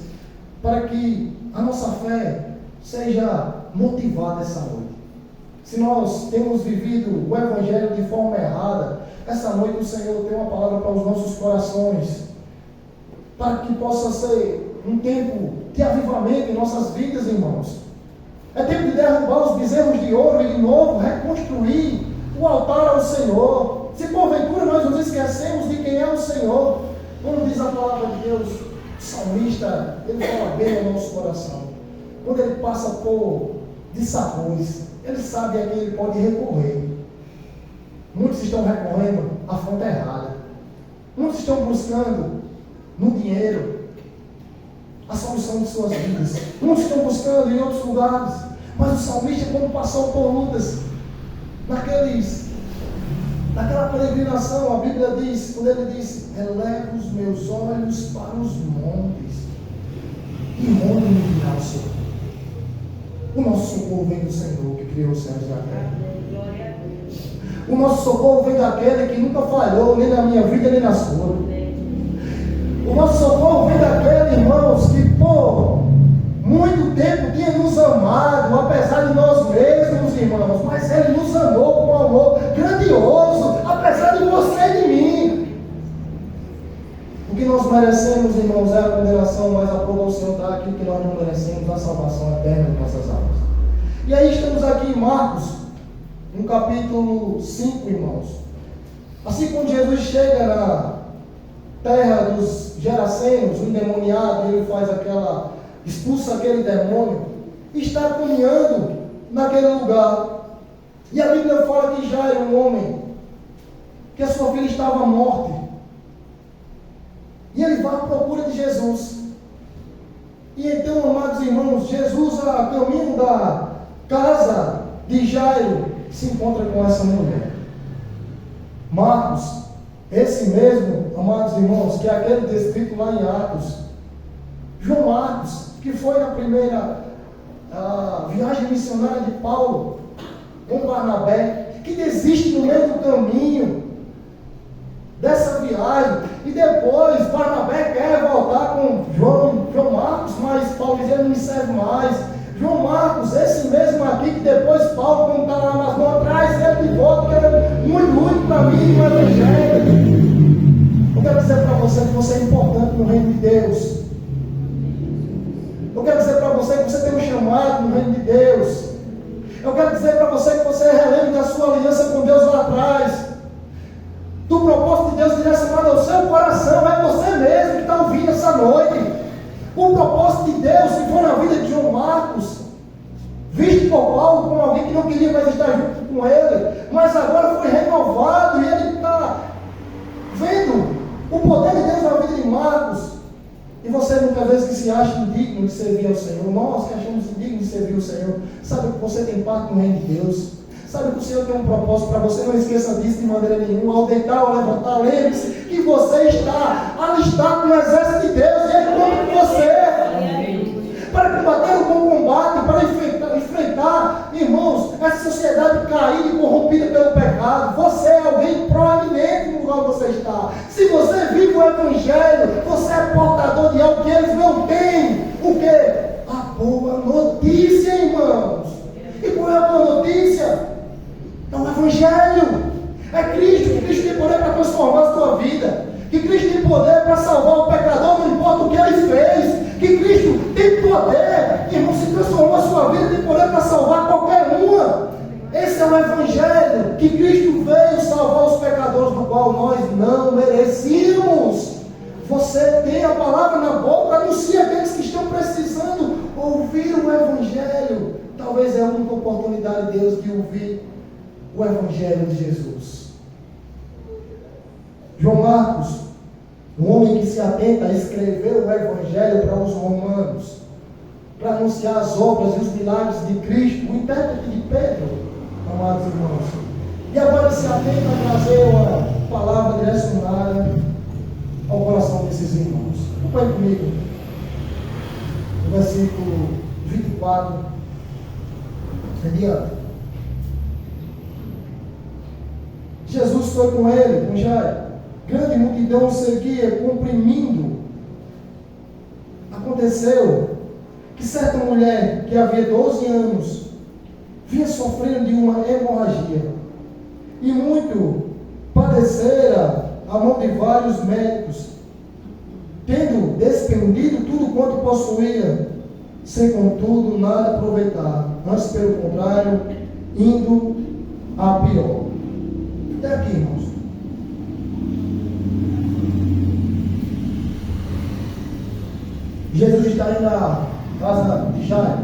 para que a nossa fé seja motivada essa noite. Se nós temos vivido o Evangelho de forma errada, essa noite o Senhor tem uma palavra para os nossos corações, para que possa ser um tempo de avivamento em nossas vidas, irmãos. É tempo de derrubar os bezerros de ouro e de novo reconstruir o altar ao Senhor. Se porventura nós nos esquecemos de quem é o Senhor, como diz a palavra de Deus, o salmista, ele fala bem ao nosso coração. Quando ele passa por dissabores, ele sabe a quem ele pode recorrer. Muitos estão recorrendo à fonte errada. Muitos estão buscando no dinheiro a solução de suas vidas. Muitos estão buscando em outros lugares. Mas o salmista, quando passou por lutas, naquela peregrinação, a Bíblia diz, quando ele diz: elevo os meus olhos para os montes, e onde me virá o Senhor? O nosso socorro vem do Senhor, que criou os céus e a terra. O nosso socorro vem daquele que nunca falhou, nem na minha vida, nem na sua. O nosso socorro vem daquele, irmãos, que por muito tempo tinha nos amado, apesar de nós mesmos, irmãos, mas Ele nos amou com um amor grandioso, apesar de você e de mim. O que nós merecemos, irmãos, é a condenação, mas aprova o Senhor dar aquilo que nós não merecemos, a salvação eterna de nossas almas. E aí estamos aqui em Marcos, no capítulo 5, irmãos. Assim como Jesus chega na terra dos Gerasenos, o endemoniado, ele expulsa aquele demônio, e está caminhando naquele lugar. E a Bíblia fala que já era um homem, que a sua filha estava morta. E ele vai à procura de Jesus. E então, amados irmãos, Jesus, a caminho da casa de Jairo, se encontra com essa mulher. Marcos, esse mesmo, amados irmãos, que é aquele descrito lá em Atos. João Marcos, que foi na primeira viagem missionária de Paulo com Barnabé, que desiste no meio do caminho, dessa viagem. E depois Barnabé quer voltar com João Marcos, mas Paulo diz: ele não me serve mais. João Marcos, esse mesmo aqui que depois Paulo, quando está lá nas mãos, traz ele de volta, que ele é muito útil para mim no Evangelho. Eu quero dizer para você que você é importante no reino de Deus. Eu quero dizer para você que você tem um chamado no reino de Deus. Eu quero dizer para você que você relembra da sua aliança com Deus lá atrás, do propósito de Deus direcionado ao seu coração. É você mesmo que está ouvindo essa noite. O propósito de Deus que foi na vida de João Marcos, visto por Paulo como alguém que não queria mais estar junto com ele, mas agora foi renovado e ele está vendo o poder de Deus na vida de Marcos. E você muitas vezes que se acha indigno de servir ao Senhor, nós que achamos indignos de servir ao Senhor, sabe que você tem parte no reino de Deus, sabe que o Senhor tem um propósito para você. Não esqueça disso de maneira nenhuma. Ao deitar, ao levantar, lembre-se que você está alistado no exército de Deus e Ele conta com você para combater o bom combate, para enfrentar, irmãos, essa sociedade caída e corrompida pelo pecado. Você é alguém proeminente no lugar que você está. Se você vive o Evangelho, você é portador de algo que eles não têm. O quê? A boa notícia, irmãos. E qual é a boa notícia? É o Evangelho. É Cristo, que Cristo tem poder para transformar a sua vida, que Cristo tem poder para salvar o pecador, não importa o que ele fez, que Cristo tem poder, irmão, se transformou a sua vida, tem poder para salvar qualquer uma. Esse é o Evangelho, que Cristo veio salvar os pecadores, do qual nós não merecíamos. Você tem a palavra na boca, anuncia aqueles que estão precisando ouvir o Evangelho. Talvez é a única oportunidade de Deus de ouvir o Evangelho de Jesus. João Marcos, um homem que se atenta a escrever o Evangelho para os romanos, para anunciar as obras e os milagres de Cristo, o intérprete de Pedro, amados irmãos. E agora se atenta a trazer uma palavra direcionada ao coração desses irmãos. Acompanhe comigo. No versículo 24. Adiante. Jesus foi com ele, com Jairo. Grande multidão o seguia, comprimindo. Aconteceu que certa mulher, que havia 12 anos, vinha sofrendo de uma hemorragia, e muito padecera a mão de vários médicos, tendo despendido tudo quanto possuía, sem contudo nada aproveitar, antes pelo contrário, indo a pior. Até aqui, irmãos. Jesus está indo na casa de Jairo,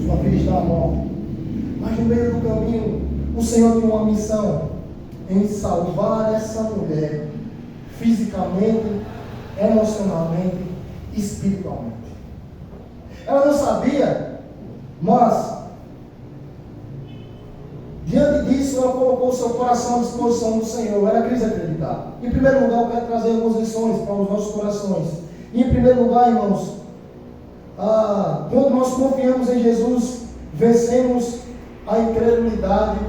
sua filha está morta, mas no meio do caminho o Senhor tem uma missão em salvar essa mulher fisicamente, emocionalmente, espiritualmente. Ela não sabia, mas diante disso ela colocou seu coração à disposição do Senhor. Ela quis acreditar. Em primeiro lugar, eu quero trazer algumas lições para os nossos corações. E em primeiro lugar, irmãos, quando nós confiamos em Jesus, vencemos a incredulidade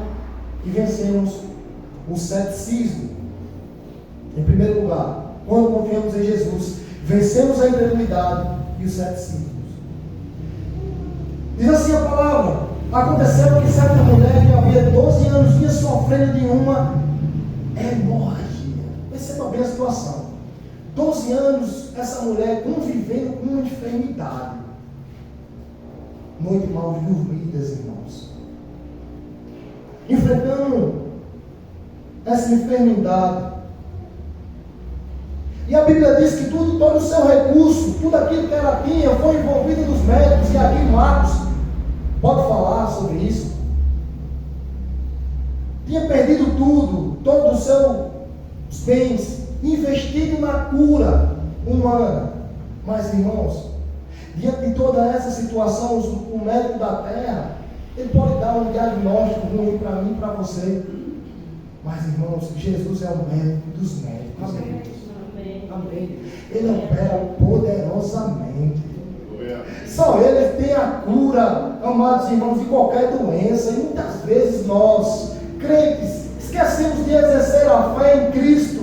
e vencemos o ceticismo. Em primeiro lugar, quando confiamos em Jesus, vencemos a incredulidade e o ceticismo. Diz assim a palavra: aconteceu que certa mulher que havia 12 anos vinha sofrendo de uma hemorragia. Perceba bem a situação. 12 anos, essa mulher convivendo com uma enfermidade. Noites mal dormidas, irmãos. Enfrentando essa enfermidade. E a Bíblia diz que todo o seu recurso, tudo aquilo que ela tinha, foi envolvido nos médicos. E aqui Marcos pode falar sobre isso. Tinha perdido tudo, todos os seus bens, investido na cura humana. Mas, irmãos, diante de toda essa situação, o médico da terra, ele pode dar um diagnóstico ruim para mim e para você. Mas, irmãos, Jesus é o médico dos médicos. Amém. Amém. Ele opera poderosamente. Só Ele tem a cura, amados irmãos, de qualquer doença. E muitas vezes nós, crentes, esquecemos de exercer a fé em Cristo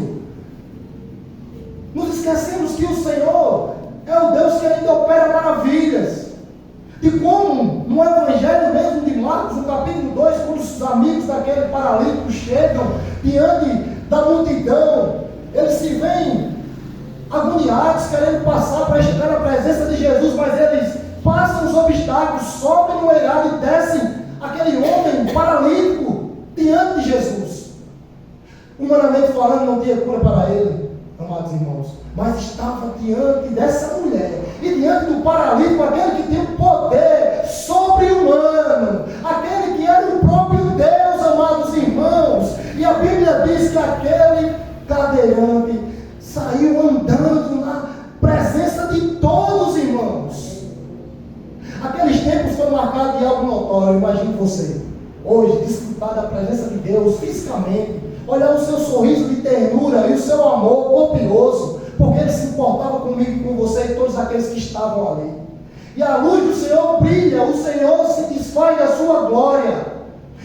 esquecemos que o Senhor é o Deus que ainda opera maravilhas. E como no Evangelho mesmo de Marcos, no capítulo 2, quando os amigos daquele paralítico chegam diante da multidão, eles se veem agoniados, querendo passar para chegar na presença de Jesus, mas eles passam os obstáculos, sobem no eirado e descem aquele homem paralítico diante de Jesus. Humanamente falando, não tinha cura para ele, amados irmãos, mas estava diante dessa mulher e diante do paralítico, aquele que tem um poder sobre-humano, aquele que era o próprio Deus, amados irmãos. E a Bíblia diz que aquele cadeirante saiu andando na presença de todos, irmãos. Aqueles tempos foram marcados de algo notório. Imagine você, hoje, desfrutar da presença de Deus fisicamente, olhar o seu sorriso de ternura e o seu amor copioso, porque Ele se importava comigo e com você e todos aqueles que estavam ali. E a luz do Senhor brilha, o Senhor se desfaz da sua glória.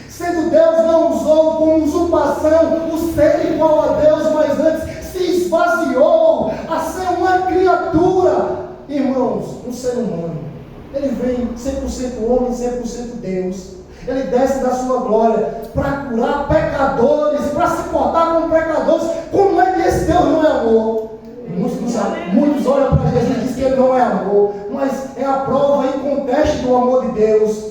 Sendo Deus, não usou como usurpação o ser igual a Deus, mas antes se esvaziou a ser uma criatura. Irmãos, um ser humano. Ele vem 100% homem, 100% Deus. Ele desce da sua glória para curar pecadores, para se portar com pecadores. Como é que esse Deus não é amor? Muitos olham para Jesus e dizem que Ele não é amor, mas é a prova inconteste do amor de Deus.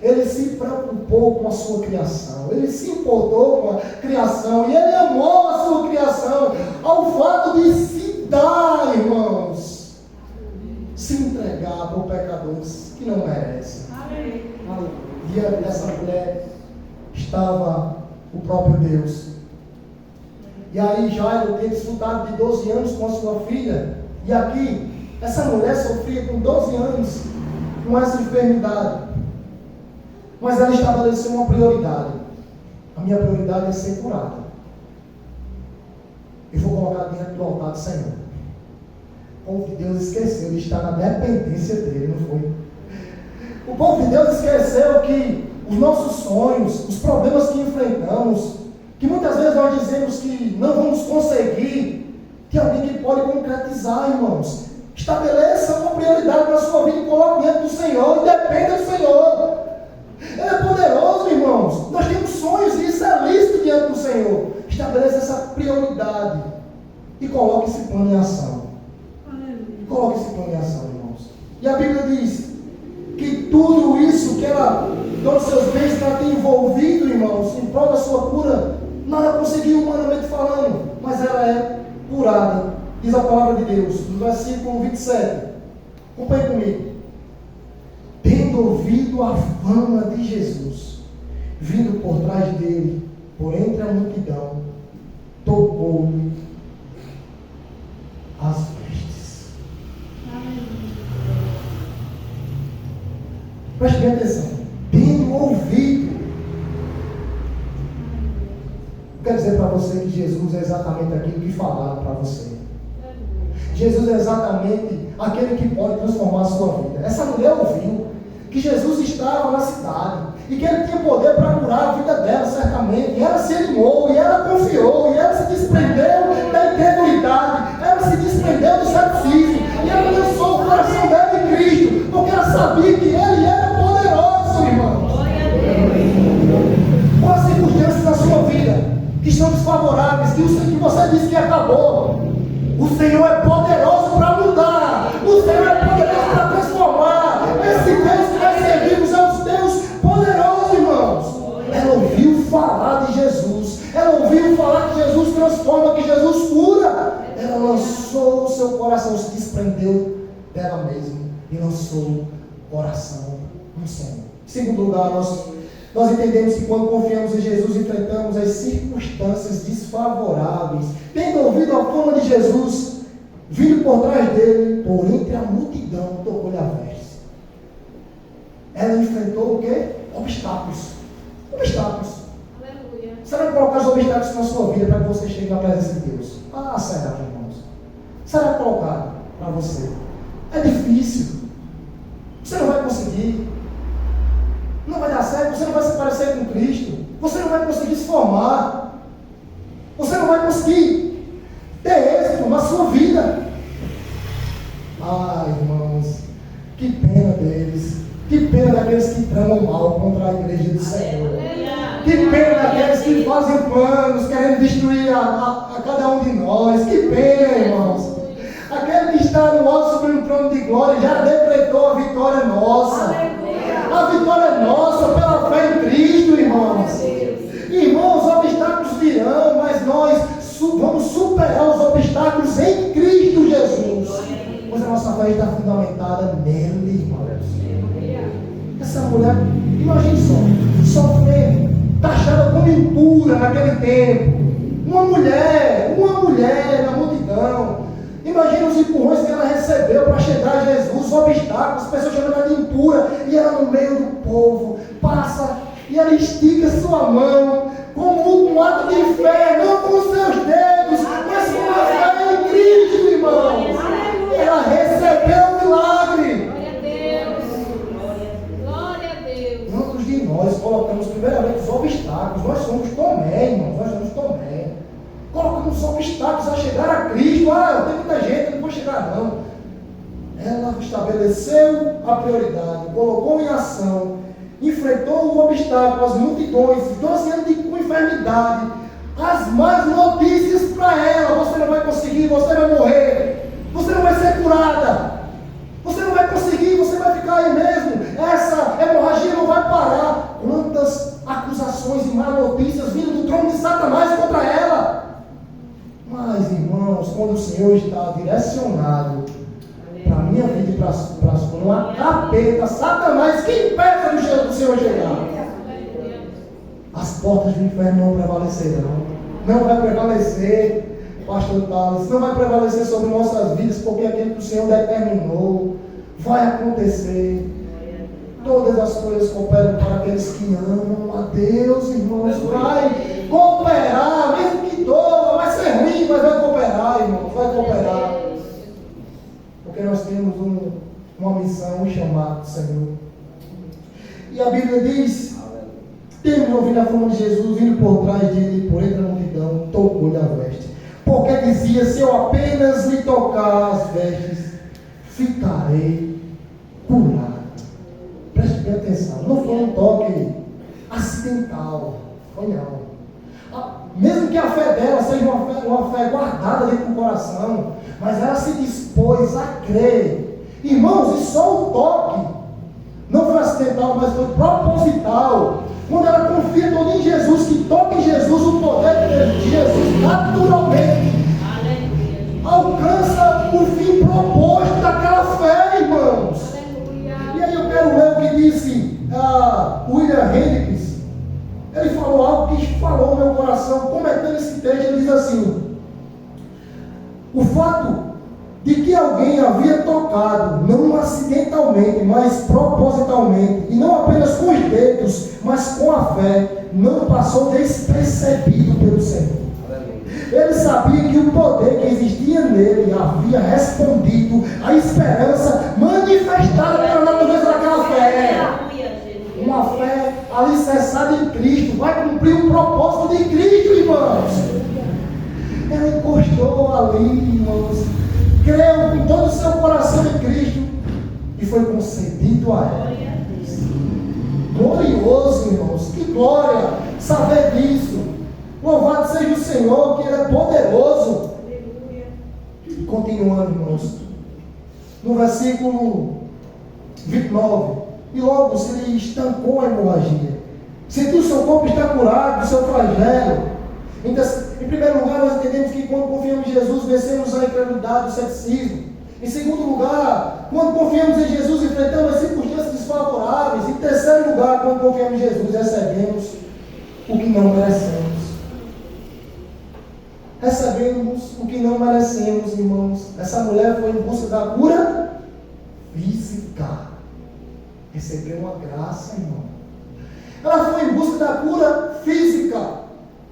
Ele se preocupou com a sua criação, Ele se importou com a criação, e Ele amou a sua criação, ao fato de se dar, irmãos, se entregar por pecadores que não merecem. Diante dessa mulher estava o próprio Deus. E aí Jairo tinha desfrutado de 12 anos com a sua filha. E aqui, essa mulher sofria com 12 anos com essa enfermidade. Mas ela estabeleceu uma prioridade. A minha prioridade é ser curada. Eu vou colocar diante do altar do Senhor. O povo de Deus esqueceu de estar na dependência dele, não foi? O povo de Deus esqueceu que os nossos sonhos, os problemas que enfrentamos, que muitas vezes nós dizemos que não vamos conseguir, tem alguém que pode concretizar, irmãos. Estabeleça uma prioridade na sua vida e coloque diante do Senhor e dependa do Senhor. Ele é poderoso, irmãos. Nós temos sonhos e isso é lícito diante do Senhor. Estabeleça essa prioridade e coloque esse plano em ação. Coloque esse plano em ação, irmãos. E a Bíblia diz que tudo isso que ela, todos os seus bens que ela tem envolvido, irmãos, em prol da sua cura, nada conseguiu humanamente falando, mas ela é curada. Diz a palavra de Deus, no versículo 27. Acompanhe comigo. Tendo ouvido a fama de Jesus, vindo por trás dele, por entre a multidão, tocou-lhe as vestes. Preste bem atenção. Tendo ouvido. Quero dizer para você que Jesus é exatamente aquilo que falaram para você. Jesus é exatamente aquele que pode transformar a sua vida. Essa mulher ouviu que Jesus estava na cidade e que Ele tinha poder para curar a vida dela, certamente. E ela se animou, e ela confiou, e ela se desprendeu da incredulidade, ela se desprendeu do ceticismo, e ela lançou o coração dela em Cristo, porque ela sabia que Ele era poderoso, irmãos. Quais as circunstâncias da sua vida que estão desfavoráveis, que você disse que acabou? O Senhor é poderoso para mudar. O Senhor é poderoso para transformar. Esse Deus que nós servimos é um Deus poderoso, irmãos. Ela ouviu falar de Jesus. Ela ouviu falar que Jesus transforma, que Jesus cura. Ela lançou o seu coração, se desprendeu dela mesma e lançou o coração no Senhor. Em segundo lugar, nós entendemos que quando confiamos em Jesus, enfrentamos as circunstâncias desfavoráveis. Tendo ouvido a fama de Jesus, vindo por trás dele, por entre a multidão, tocou-lhe a veste. Ela enfrentou o quê? Obstáculos. Obstáculos. Aleluia. Será colocar os obstáculos na sua vida para que você chegue na presença de Deus? Ah, será, irmãos? Será colocar para você? É difícil. Você não vai conseguir. Não vai dar certo, você não vai se parecer com Cristo, você não vai conseguir se formar, você não vai conseguir ter êxito na sua vida. Ai, irmãos, que pena deles. Que pena daqueles que tramam mal contra a igreja do Senhor. Que pena daqueles que fazem planos, querendo destruir a cada um de nós. Que pena, irmãos. Aquele que está no alto sobre um trono de glória já decretou a vitória nossa. A vitória é nossa pela fé em Cristo, irmãos. Irmãos, obstáculos virão, mas nós vamos superar os obstáculos em Cristo Jesus. Pois a nossa fé está fundamentada nele, irmãos. Essa mulher, imagine só, sofrendo, taxada como impura naquele tempo. Uma mulher na multidão. Imagina os empurrões que ela recebeu para chegar a Jesus, os obstáculos, as pessoas chamando ela de impura, e ela no meio do povo, passa, e ela estica sua mão, como um ato de fé, não com os seus dedos, mas com a fé em Cristo, irmãos. Ela recebeu o milagre. Glória a Deus. Muitos de nós colocamos primeiramente os obstáculos. Nós somos Tomé, irmãos, nós somos Tomé. Colocamos obstáculos a chegar a Cristo. Tem muita gente, eu não vou chegar não. Ela estabeleceu a prioridade, colocou em ação, enfrentou o obstáculo, as multidões, 12 anos com enfermidade, as más notícias para ela: você não vai conseguir, você vai morrer, você não vai ser curada, você não vai conseguir, você vai ficar aí mesmo, essa hemorragia não vai parar. Quantas acusações e más notícias vindo do trono de Satanás contra ela. Mas, irmãos, quando o Senhor está direcionado para a minha vida e para a sua, não há capeta, Satanás, que impeça do Senhor chegar. As portas do inferno não prevalecerão. Não vai prevalecer, pastor Thales, não vai prevalecer sobre nossas vidas, porque aquilo que o Senhor determinou vai acontecer. Todas as coisas cooperam para aqueles que amam a Deus, irmãos. Vai cooperar, mesmo que doa, vai ser ruim, mas vai cooperar, irmãos, vai cooperar. Porque nós temos uma missão, um chamado do Senhor. E a Bíblia diz: temos ouvido a fama de Jesus vindo por trás dele, por entre a multidão, tocou-lhe a veste. Porque dizia: se eu apenas lhe tocar as vestes, ficarei curado. Preste bem atenção, não foi um toque acidental, foi não. Mesmo que a fé dela seja uma fé guardada dentro do coração, mas ela se dispôs a crer. Irmãos, e só o toque não foi acidental, mas foi proposital. Quando ela confia todo em Jesus, que toca em Jesus, o poder de Jesus naturalmente alcança o fim proposto daquela fé, irmãos. E aí eu quero ler o que disse William Hendricks. Ele falou algo que falou no meu coração, comentando esse texto. Ele diz assim: o fato de que alguém havia tocado, não acidentalmente, mas propositalmente, e não apenas com os dedos, mas com a fé, não passou despercebido pelo Senhor. Ele sabia que o poder que existia nele havia respondido à esperança manifestada pela natureza daquela fé. Uma fé alicerçada em Cristo vai cumprir o propósito de Cristo, irmãos. Ela encostou ali, irmãos, creu com todo o seu coração em Cristo e foi concedido a ela. Glorioso, irmãos, que glória saber disso. Louvado seja o Senhor, que Ele é poderoso. Continuando, irmãos, no versículo 29, e logo se lhe estancou a hemorragia, sentiu seu corpo estar curado do seu flagelo. Então, em primeiro lugar, nós entendemos que quando confiamos em Jesus, vencemos a incredulidade, o ceticismo. Em segundo lugar, quando confiamos em Jesus, enfrentamos as circunstâncias desfavoráveis. Em terceiro lugar, quando confiamos em Jesus, recebemos o que não merecemos. Recebemos o que não merecemos, irmãos. Essa mulher foi em busca da cura física. Recebeu uma graça, irmão. Ela foi em busca da cura física,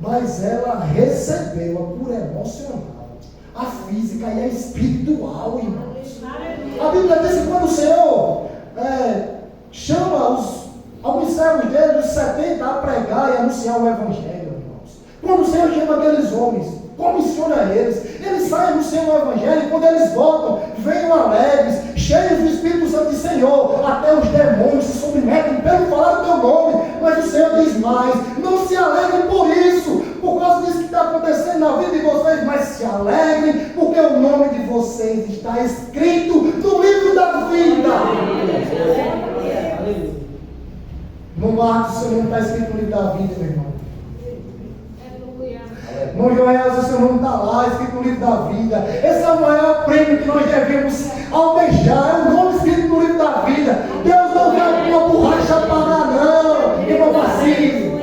mas ela recebeu a cura emocional, a física e a espiritual, irmãos. A Bíblia diz que quando o Senhor chama alguns servos dele, os 70, a pregar e anunciar o Evangelho, irmãos. Quando o Senhor chama aqueles homens, comissiona eles. Eles saem anunciando o Evangelho e quando eles voltam, venham alegres, cheios do Espírito Santo de Senhor. Até os demônios se submetem pelo falar do teu nome. Mas o Senhor diz mais: não se alegrem por isso, por causa disso que está acontecendo na vida de vocês, mas se alegrem porque o nome de vocês está escrito no livro da vida. No Marcos, o seu nome está escrito no livro da vida, meu irmão. No Joel, o seu nome está lá, escrito no livro da vida. Esse é o maior prêmio que nós devemos almejar, é o nome escrito no livro da vida. Deus não vai com uma borracha pagar, não, irmão vazio.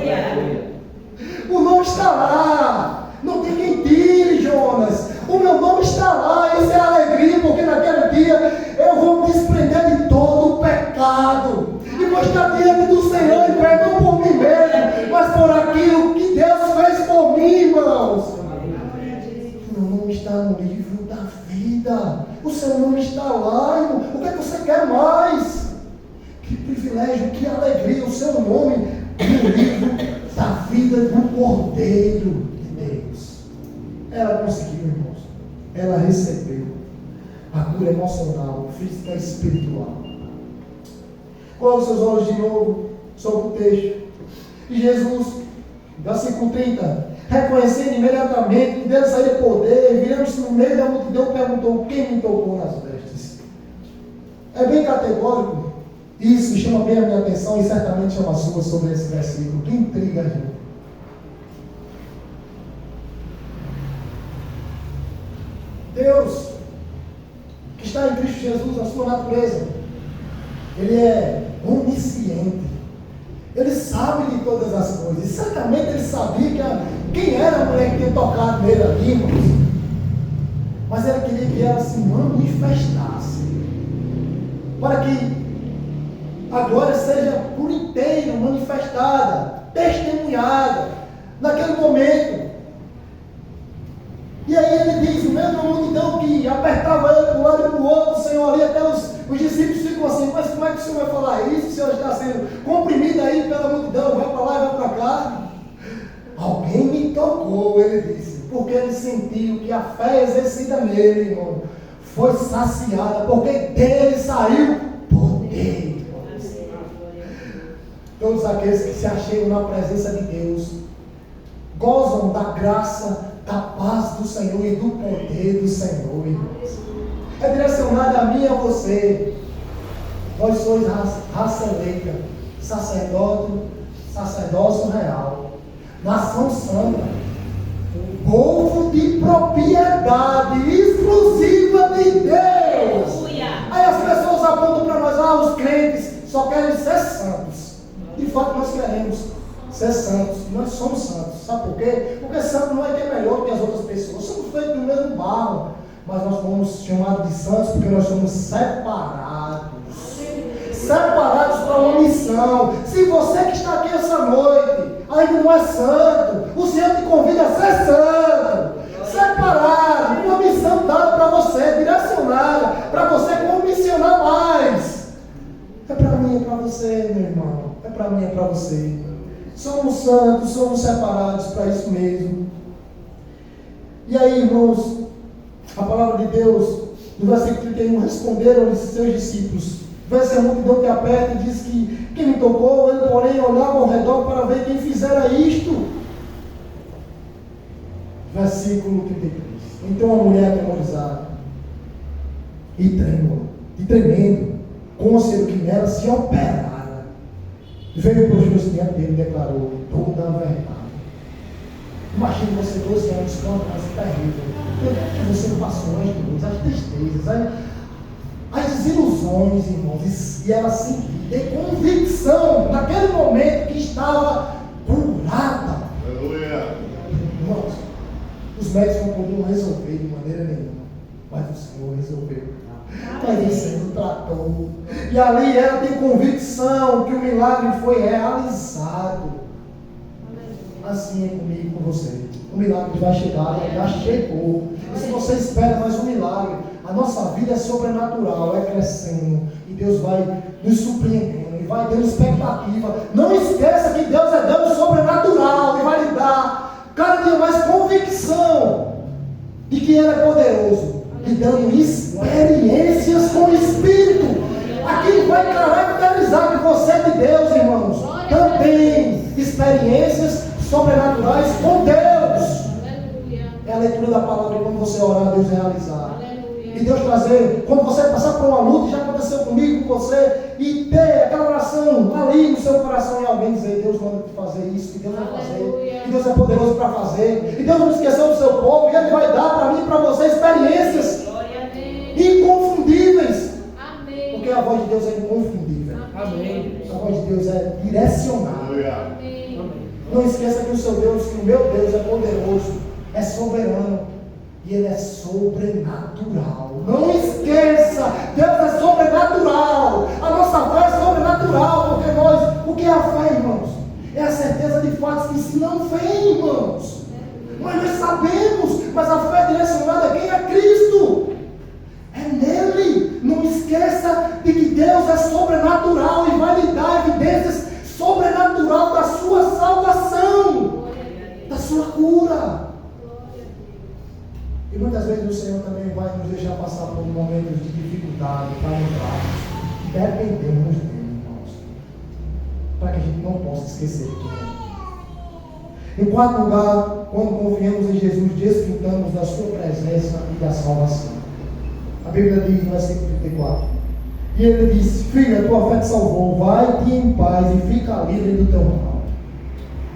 O nome está lá, não tem quem tire, Jonas. O meu nome está lá, isso é alegria, porque naquele dia eu vou me desprender de todo o pecado. E vou estar diante do Senhor e pé, não por mim mesmo, mas por aquilo que Deus fez por mim, irmãos. O meu nome está no livro da vida. O seu nome está lá, irmão. O que é que você quer mais? Que privilégio, que alegria, o seu nome no livro da vida do Cordeiro de Deus. Ela conseguiu, irmãos. Ela recebeu a cura emocional, física e espiritual. Coloque os seus olhos de novo sobre o texto. E Jesus, versículo 30, reconhecendo imediatamente que dele saía poder, virando-se no meio da multidão, perguntou: quem me tocou nas vestes? É bem categórico. Isso chama bem a minha atenção e certamente chama a sua sobre esse versículo. Que intriga, gente. Deus, que está em Cristo Jesus, a sua natureza, Ele é onisciente. Ele sabe de todas as coisas. E certamente ele sabia quem era a mulher que tinha tocado nele ali, irmãos. Mas ele queria que ela se manifestasse, para que a glória seja por inteiro manifestada, testemunhada, naquele momento. E aí ele diz, mesmo a multidão que apertava ele para um lado e para o outro, o Senhor ali, até os discípulos ficam assim: mas como é que o Senhor vai falar isso? O Senhor está sendo comprimido aí pela multidão, vai para lá e vai para cá. Alguém me tocou, ele disse, porque ele sentiu que a fé exercida nele, irmão, foi saciada, porque dele saiu poder. Todos aqueles que se achegam na presença de Deus gozam da graça, da paz do Senhor e do poder do Senhor, irmãos. É direcionado a mim e a você. Vós sois raça eleita, sacerdócio real, nação santa, povo de propriedade exclusiva de Deus. Aí as pessoas apontam para nós: os crentes só querem ser santos. De fato, nós queremos ser santos, nós somos santos. Sabe por quê? Porque santo não é que é melhor que as outras pessoas, somos feitos do mesmo barro, mas nós fomos chamados de santos porque nós somos separados para uma missão. Se você que está aqui essa noite ainda não é santo, o Senhor te convida a ser santo, separado, uma missão dada para você, direcionada para você comissionar mais. É para mim, é para você, meu irmão, é para mim, é para você. Somos santos, somos separados para isso mesmo. E aí, irmãos, a palavra de Deus, no versículo 31, responderam-lhe seus discípulos: vê-se a multidão que aperta e diz que quem me tocou, ele porém olhava ao redor para ver quem fizera isto. Versículo 33. Então a mulher atemorizada e tremendo, conselho que nela se operara, veio para os meus diante dele e declarou toda a verdade. Imagine você 12 anos, que é uma coisa terrível. Que você passou as dores, as tristezas, as desilusões, irmãos. E ela sentiu, de convicção, naquele momento, que estava curada. Aleluia. Irmãos, os médicos não podiam resolver de maneira nenhuma, mas o Senhor resolveu. Mas o Senhor tratou. E ali ela tem convicção que o milagre foi realizado. Assim é comigo e com você. O milagre vai chegar, já chegou. E se você espera mais um milagre, a nossa vida é sobrenatural, é crescendo. E Deus vai nos surpreendendo e vai dando expectativa. Não esqueça que Deus é Deus sobrenatural e vai lhe dar cada dia mais convicção de que Ele é poderoso, e dando experiências com o Espírito. Aquilo vai caracterizar que você é de Deus, irmãos. Também experiências sobrenaturais com Deus. É a leitura da palavra e quando você orar, Deus realizar. E Deus trazer, quando você passar por uma luta, já aconteceu comigo, com você, e ter aquela oração ali no seu coração e alguém dizer: Deus manda te fazer isso, que Deus vai fazer, que Deus é poderoso para fazer, e Deus não esqueceu do seu povo, e Ele vai dar para mim e para você experiências inconfundíveis. Porque a voz de Deus é inconfundível. Amém. A voz de Deus é direcionada. Não esqueça que o seu Deus, que o meu Deus é poderoso, é soberano. E Ele é sobrenatural. Não esqueça, Deus é sobrenatural. A nossa fé é sobrenatural, porque o que é a fé, irmãos? É a certeza de fatos que se não vem, irmãos. Mas nós sabemos, mas a fé é direcionada a quem é Cristo. É nele. Não esqueça de que Deus é sobrenatural e vai lhe dar evidências sobrenatural da sua salvação, da sua cura. E muitas vezes o Senhor também vai nos deixar passar por momentos de dificuldade para lembrarmos que dependemos dele, irmãos, para que a gente não possa esquecer quem é. Em quarto lugar, quando confiamos em Jesus, desfrutamos da sua presença e da salvação. A Bíblia diz no versículo 34: e Ele disse: filha, tua fé te salvou, vai-te em paz e fica livre do teu mal.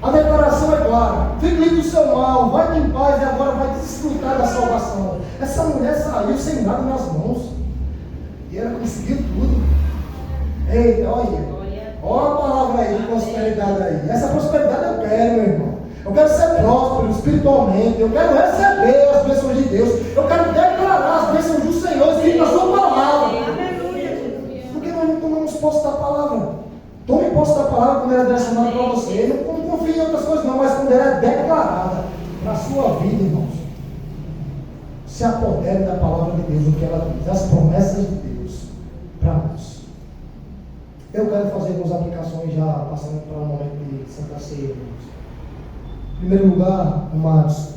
A declaração é clara: fique livre do seu mal, vai-te em paz e agora vai desfrutar da salvação. Essa mulher saiu sem nada nas mãos e ela conseguiu tudo. Eita, olha a palavra aí de prosperidade aí. Essa prosperidade eu quero, meu irmão. Eu quero ser próspero espiritualmente. Eu quero receber as bênçãos de Deus. Eu quero declarar as bênçãos do Senhor escritas na sua palavra. Porque nós não tomamos posse da palavra. Tome posse da palavra quando ela é direcionada para você. Não confie em outras coisas não, mas quando ela é declarada na sua vida, irmãos. Se apodere da palavra de Deus, o que ela diz, as promessas de Deus para nós. Eu quero fazer algumas aplicações já passando para o momento de Santa Ceia, irmãos. Em primeiro lugar, amados,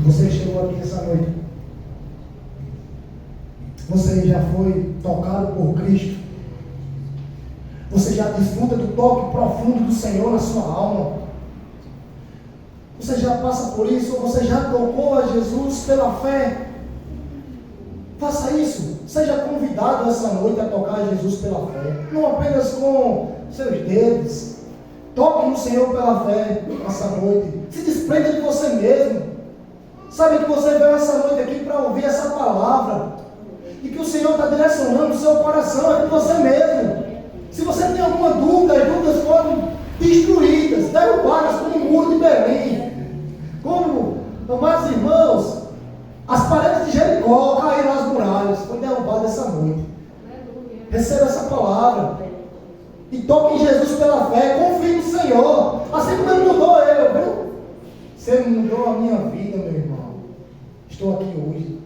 você chegou aqui essa noite, você já foi tocado por Cristo, você já desfruta do toque profundo do Senhor na sua alma, você já passa por isso, ou você já tocou a Jesus pela fé. Faça isso, seja convidado essa noite a tocar Jesus pela fé, não apenas com seus dedos. Toque no Senhor pela fé essa noite, se desprenda de você mesmo. Sabe que você veio essa noite aqui para ouvir essa palavra, e que o Senhor está direcionando o seu coração, é de você mesmo. Se você tem alguma dúvida, as dúvidas foram destruídas, derrubadas como o muro de Belém, como, amados irmãos, as paredes de Jericó caíram nas muralhas, foi derrubado essa noite. Receba essa palavra e toque em Jesus pela fé, confie no Senhor, assim como Ele mudou eu, viu? Se Ele mudou a minha vida, meu irmão, estou aqui hoje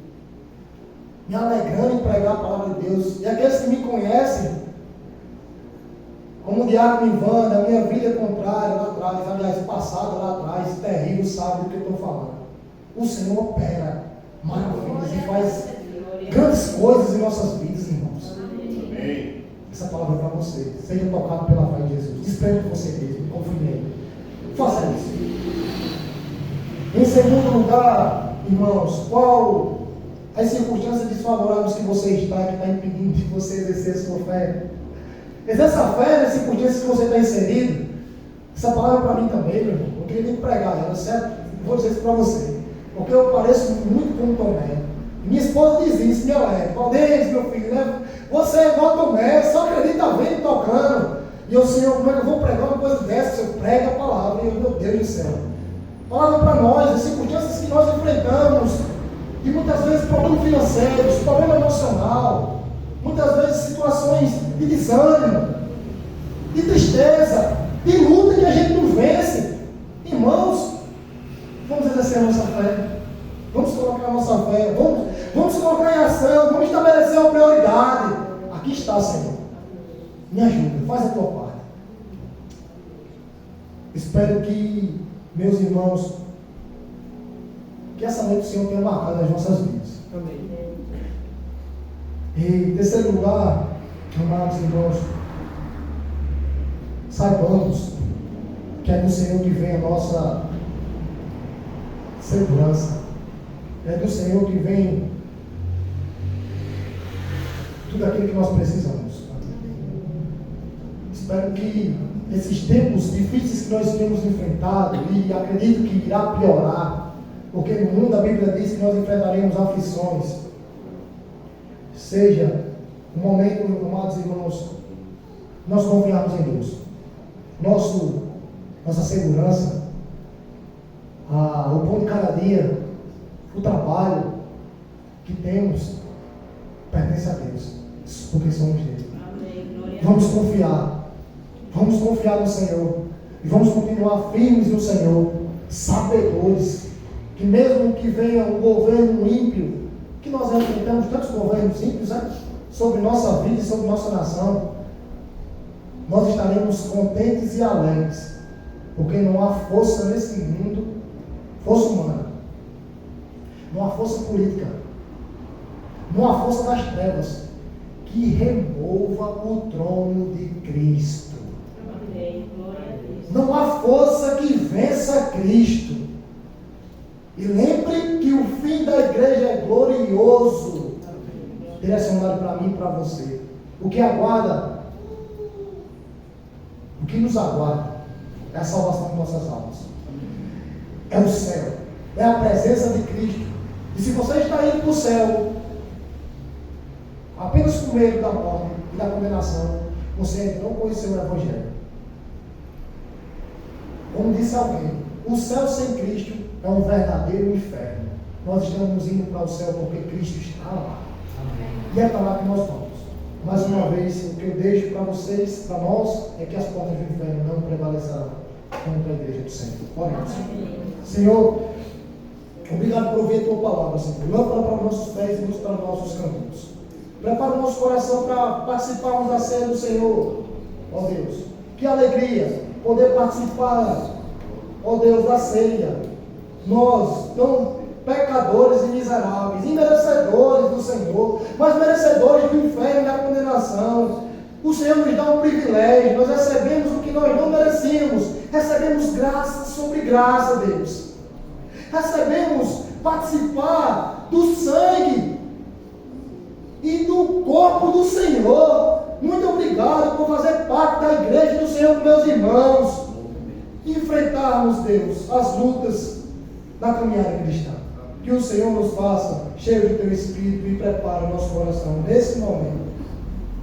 me alegrando em pregar a palavra de Deus. E aqueles que me conhecem como o diácono Ivan, da minha vida contrária lá atrás, aliás, passada lá atrás, terrível, sabe do que eu estou falando. O Senhor opera maravilhas e faz grandes coisas em nossas vidas, irmãos. Amém. Essa palavra é para você. Seja tocado pela fé de Jesus. Desprende você mesmo, confie nele. Faça isso. Em segundo lugar, irmãos, qual as circunstâncias desfavoráveis que você está, que está impedindo de você exercer a sua fé? Exerça a fé nas circunstâncias que você está inserido. Essa palavra é para mim também, meu irmão. Eu queria nem pregar ela, certo? Vou dizer isso para você. Porque eu pareço muito como Tomé. Minha esposa diz isso, me alegra. Valdez, meu filho, né? Você é igual Tomé, só acredita vendo e tocando. E eu, Senhor, como é que eu vou pregar uma coisa dessa? Se eu prego a palavra, meu Deus do céu. Palavra para nós, as circunstâncias que nós enfrentamos, de muitas vezes problemas financeiros, problema emocional, muitas vezes situações de desânimo, de tristeza, de luta que a gente não vence. Irmãos, vamos exercer a nossa fé, vamos colocar a nossa fé, vamos colocar em ação, vamos estabelecer uma prioridade. Aqui está, Senhor, me ajuda, faz a tua parte. Espero que, meus irmãos, que essa noite o Senhor tenha marcado as nossas vidas. Amém. E, em terceiro lugar, amados irmãos, saibamos que é do Senhor que vem a nossa segurança. É do Senhor que vem tudo aquilo que nós precisamos. Espero que esses tempos difíceis que nós temos enfrentado, e acredito que irá piorar, porque no mundo a Bíblia diz que nós enfrentaremos aflições, seja um momento, amados irmãos, nós confiarmos em Deus. Nossa segurança, o pão de cada dia, o trabalho que temos, pertence a Deus, porque somos dele. Vamos confiar no Senhor, e vamos continuar firmes no Senhor, sabedores, que mesmo que venha um governo ímpio, que nós enfrentamos tantos governos ímpios, né, sobre nossa vida e sobre nossa nação, nós estaremos contentes e alegres, porque não há força nesse mundo, força humana, não há força política, não há força das trevas, que remova o trono de Cristo. Não há força que vença Cristo. E lembre que o fim da igreja é glorioso, direcionado para mim e para você. O que nos aguarda é a salvação de nossas almas, é o céu, é a presença de Cristo. E se você está indo para o céu apenas com medo da morte e da condenação, você ainda não conheceu o Evangelho. Como disse alguém, o céu sem Cristo é um verdadeiro inferno. Nós estamos indo para o céu porque Cristo está lá. Amém. E é para lá que nós vamos. Mais uma vez, o que eu deixo para vocês, para nós, é que as portas do inferno não prevalecerão contra a igreja do Senhor. Oremos. Senhor, obrigado por ouvir a tua palavra, Senhor. Lâmpada para os nossos pés e luz para os nossos caminhos. Prepara o nosso coração para participarmos da ceia do Senhor. Ó Deus, que alegria poder participar, ó Deus, da ceia. Nós, tão pecadores e miseráveis, imerecedores do Senhor, mas merecedores do inferno e da condenação. O Senhor nos dá um privilégio, nós recebemos o que nós não merecíamos, recebemos graça sobre graça, Deus. Recebemos participar do sangue e do corpo do Senhor. Muito obrigado por fazer parte da igreja do Senhor com meus irmãos. E enfrentarmos, Deus, as lutas da caminhada cristã. Que o Senhor nos faça cheio de teu Espírito e prepare o nosso coração nesse momento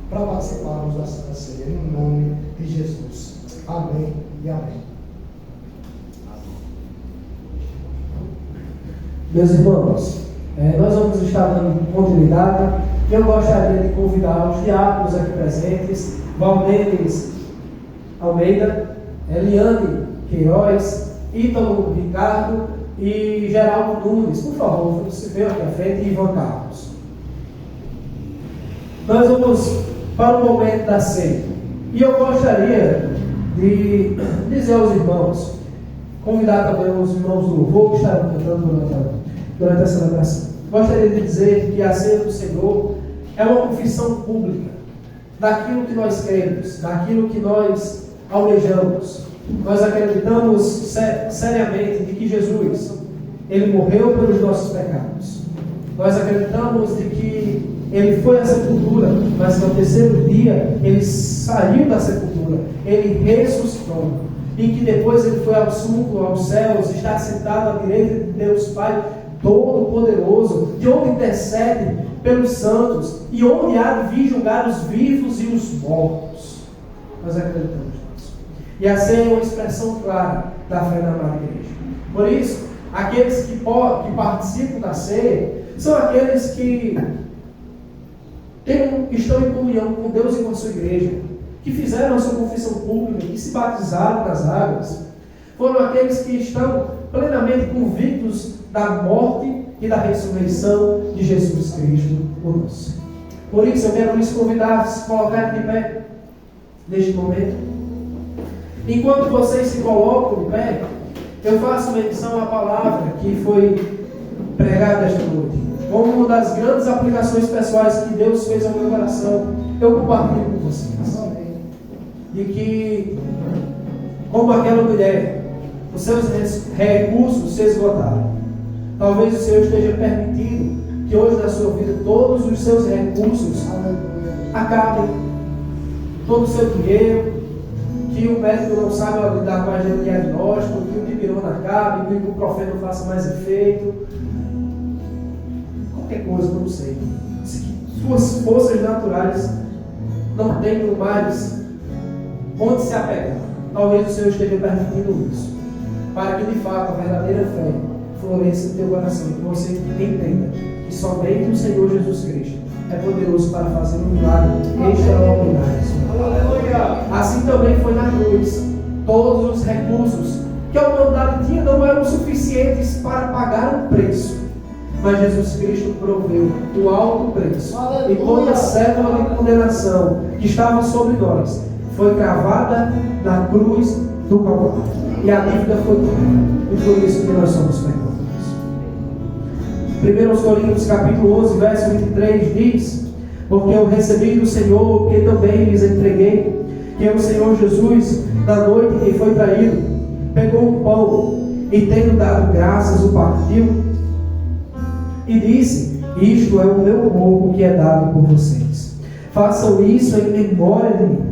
para participarmos da Santa Ceia. Em nome de Jesus. Amém e amém. Meus irmãos, nós vamos estar dando continuidade e eu gostaria de convidar os diáconos aqui presentes, Valdenes Almeida, Eliane Queiroz, Ítalo Ricardo e Geraldo Nunes. Por favor, se venham aqui à frente e Ivan Carlos. Nós vamos para o momento da ceia. E eu gostaria de dizer aos irmãos, convidar também os irmãos do louvor que estarão cantando durante a celebração. Gostaria de dizer que a ceia do Senhor é uma confissão pública daquilo que nós cremos, daquilo que nós almejamos. Nós acreditamos seriamente de que Jesus, Ele morreu pelos nossos pecados. Nós acreditamos de que Ele foi à sepultura, mas no terceiro dia Ele saiu da sepultura, Ele ressuscitou. E que depois Ele foi assunto aos céus, está sentado à direita de Deus Pai Todo-Poderoso, de onde intercede pelos santos, e onde há de vir julgar os vivos e os mortos. Nós acreditamos nisso. E a ceia é uma expressão clara da fé na amada igreja. Por isso, aqueles que participam da ceia são aqueles que estão em comunhão com Deus e com a sua igreja, que fizeram a sua confissão pública, que se batizaram nas águas. Foram aqueles que estão plenamente convictos da morte e da ressurreição de Jesus Cristo por nós. Por isso eu quero lhes convidar a se colocar de pé neste momento. Enquanto vocês se colocam de pé, eu faço menção à palavra que foi pregada esta noite. Como uma das grandes aplicações pessoais que Deus fez ao meu coração, eu compartilho com vocês. De que, como aquela mulher, os seus recursos se esgotaram. Talvez o Senhor esteja permitindo que hoje na sua vida todos os seus recursos acabem. Todo o seu dinheiro, que o médico não sabe lidar com o diagnóstico, que o dipirona acabe, que o profeta não faça mais efeito. Qualquer coisa, não sei. Suas forças naturais não tenham mais onde se apegar. Talvez o Senhor esteja permitindo isso, para que de fato a verdadeira fé floresça no teu coração, que você entenda que somente o Senhor Jesus Cristo é poderoso para fazer um milagre extraordinário. Assim também foi na cruz. Todos os recursos que a humanidade tinha não eram suficientes para pagar um preço, mas Jesus Cristo proveu o alto preço. E toda a cédula de condenação que estava sobre nós foi cravada na cruz do Calvário. E a dívida foi paga. E por isso que nós somos perdoados. 1 Coríntios capítulo 11, verso 23 diz: porque eu recebi do Senhor o que também lhes entreguei, que o Senhor Jesus, na noite em que foi traído, pegou o pão e, tendo dado graças, o partiu e disse: isto é o meu corpo que é dado por vocês. Façam isso em memória de mim.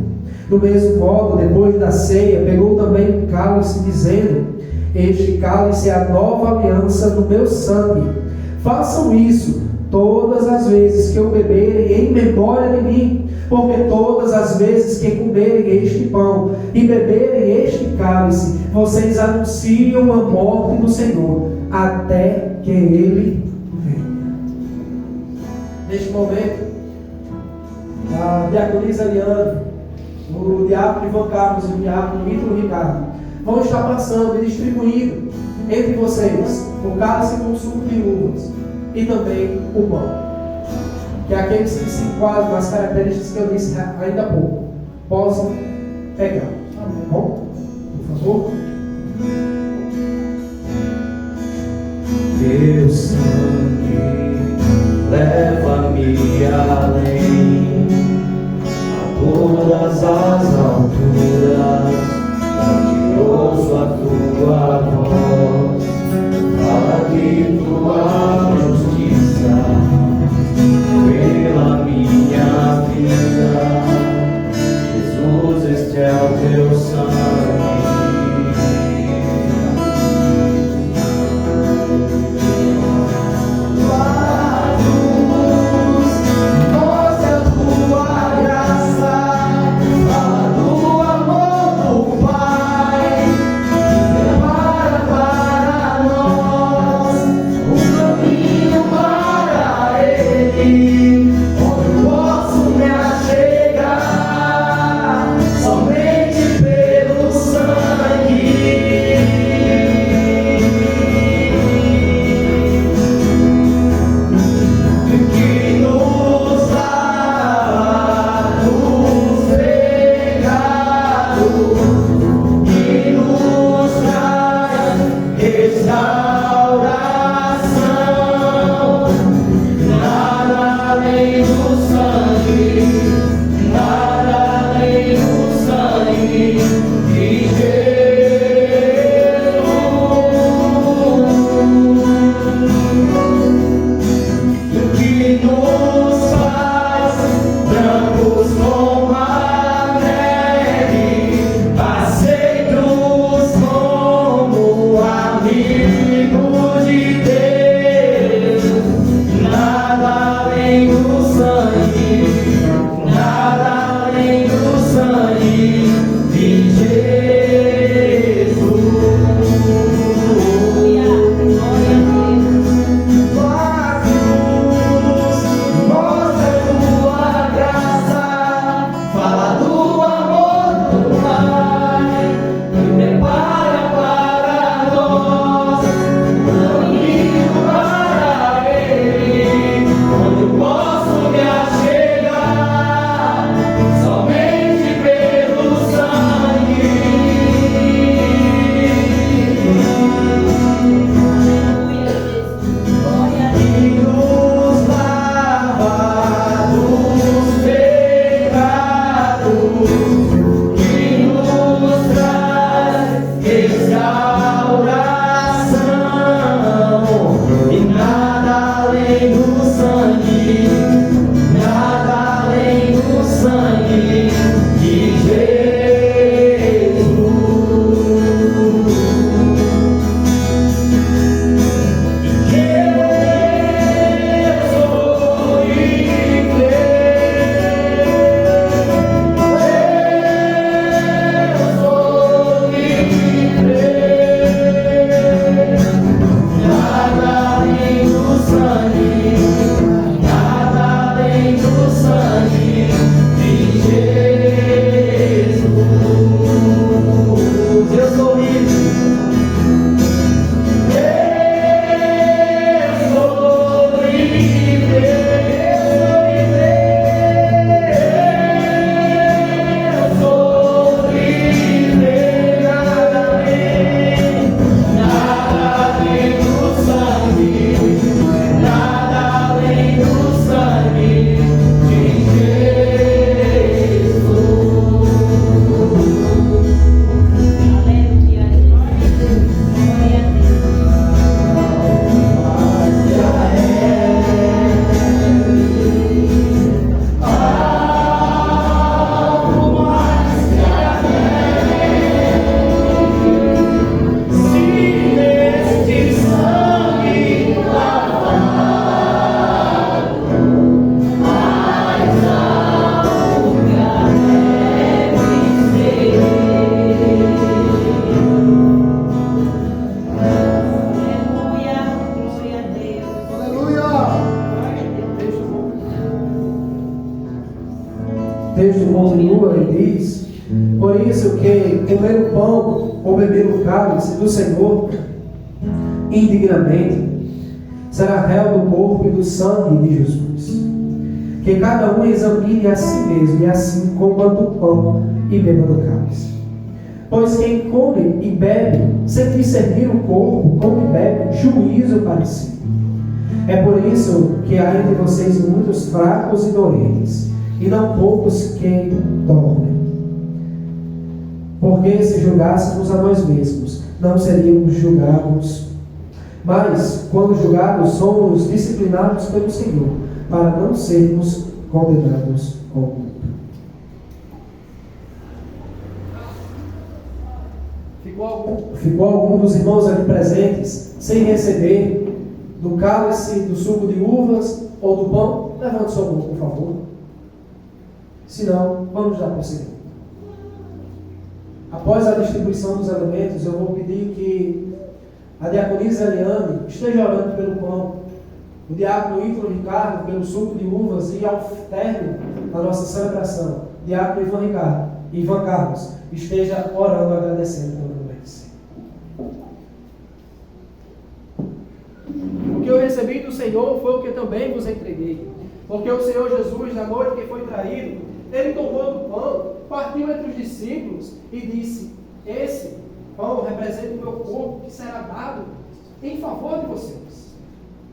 Do mesmo modo, depois da ceia, pegou também um cálice, dizendo: este cálice é a nova aliança no meu sangue. Façam isso todas as vezes que o beberem em memória de mim, porque todas as vezes que comerem este pão e beberem este cálice, vocês anunciam a morte do Senhor, até que Ele venha. Neste momento, a diaconisa Eliane, o diácono Ivan Carlos e o diácono Ítalo Ricardo vão estar passando e distribuindo entre vocês o cálice com suco de uvas e também o pão, que aqueles que se enquadram nas características que eu disse ainda há pouco possam pegar. Bom? Por favor. Teu sangue leva-me além, a todas as alturas, onde ouço a tua voz, fala de tua justiça pela minha vida. Jesus, este é o teu sangue. Para texto continua e diz: por isso que comer o pão ou beber o cálice do Senhor indignamente será réu do corpo e do sangue de Jesus. Que cada um examine a si mesmo, e assim coma do pão e beba do cálice. Pois quem come e bebe, sem discernir o corpo, come e bebe juízo para si. É por isso que há entre vocês muitos fracos e doentes, e não poucos que dormem. Porque se julgássemos a nós mesmos, não seríamos julgados. Mas, quando julgados, somos disciplinados pelo Senhor, para não sermos condenados com o mundo. Ficou algum dos irmãos aqui presentes sem receber do cálice, do suco de uvas ou do pão? Levante sua mão, por favor. Se não, vamos dar prosseguimento. Após a distribuição dos alimentos, eu vou pedir que a diaconisa Eliane esteja orando pelo pão, o diácono Ítalo Ricardo pelo suco de uvas, e ao término da nossa celebração, o diácono Ivan Carlos esteja orando, agradecendo pelo nome de si. O que eu recebi do Senhor foi o que também vos entreguei. Porque o Senhor Jesus, na noite que foi traído, ele tomou do pão, partiu entre os discípulos e disse: esse pão representa o meu corpo, que será dado em favor de vocês.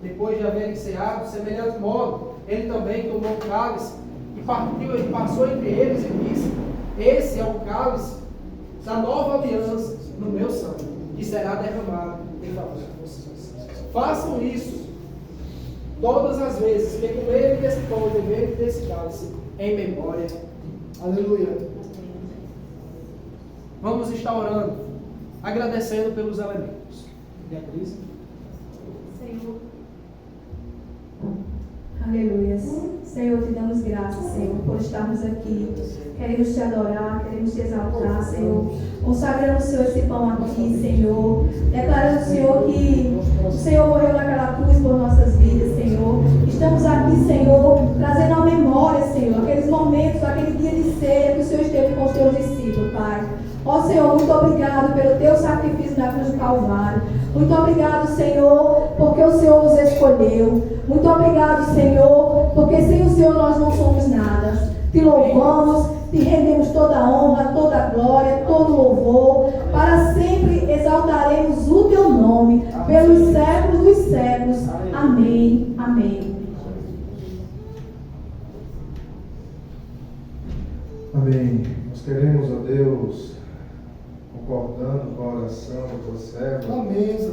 Depois de haverem ceado, semelhante modo, ele também tomou o cálice e partiu, ele passou entre eles e disse: esse é o cálice da nova aliança no meu sangue, que será derramado em favor de vocês. Façam isso todas as vezes que comerem desse pão e beberem desse cálice, em memória. Aleluia. Vamos estar orando, agradecendo pelos elementos. Beatriz. Senhor. Aleluia. Senhor, te damos graças, Senhor, por estarmos aqui. Queremos te adorar, queremos te exaltar, Senhor. Consagrando, Senhor, esse pão a ti, Senhor. Declarando, Senhor, que o Senhor morreu naquela cruz por nossas vidas, Senhor. Estamos aqui, Senhor, trazendo à memória, Senhor, aqueles momentos, aquele dia de ceia que o Senhor esteve com os teus discípulos, Pai. Ó Senhor, muito obrigado pelo teu sacrifício na cruz do Calvário. Muito obrigado, Senhor, porque o Senhor nos escolheu. Muito obrigado, Senhor, porque sem o Senhor nós não somos nada. Te louvamos, te rendemos toda a honra, toda a glória, todo o louvor. Para sempre exaltaremos o teu nome, pelos séculos dos séculos. Amém. Amém. Amém. Nós queremos, ó Deus, concordando com a oração do teu servo,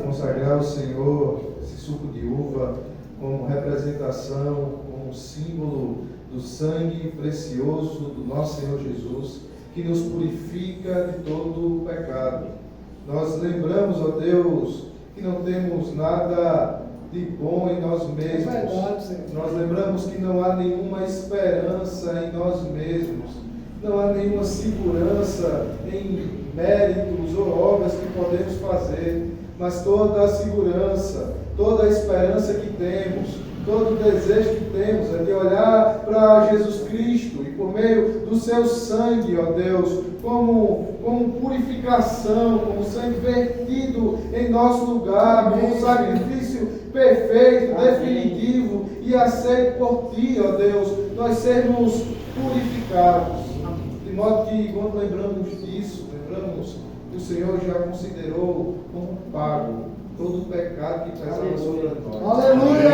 consagrar ao Senhor esse suco de uva como representação, como símbolo do sangue precioso do nosso Senhor Jesus, que nos purifica de todo o pecado. Nós lembramos, ó Deus, que não temos nada de bom em nós mesmos. Nós lembramos que não há nenhuma esperança em nós mesmos. Não há nenhuma segurança em méritos ou obras que podemos fazer, mas toda a segurança, toda a esperança que temos, todo o desejo que temos é de olhar para Jesus Cristo e por meio do seu sangue, ó Deus, como purificação, como sangue vertido em nosso lugar, como um sacrifício perfeito, definitivo e aceito por Ti, ó Deus, nós sermos purificados. De modo que, quando lembramos disso, lembramos que o Senhor já considerou como pago todo o pecado que pesava sobre nós. Aleluia!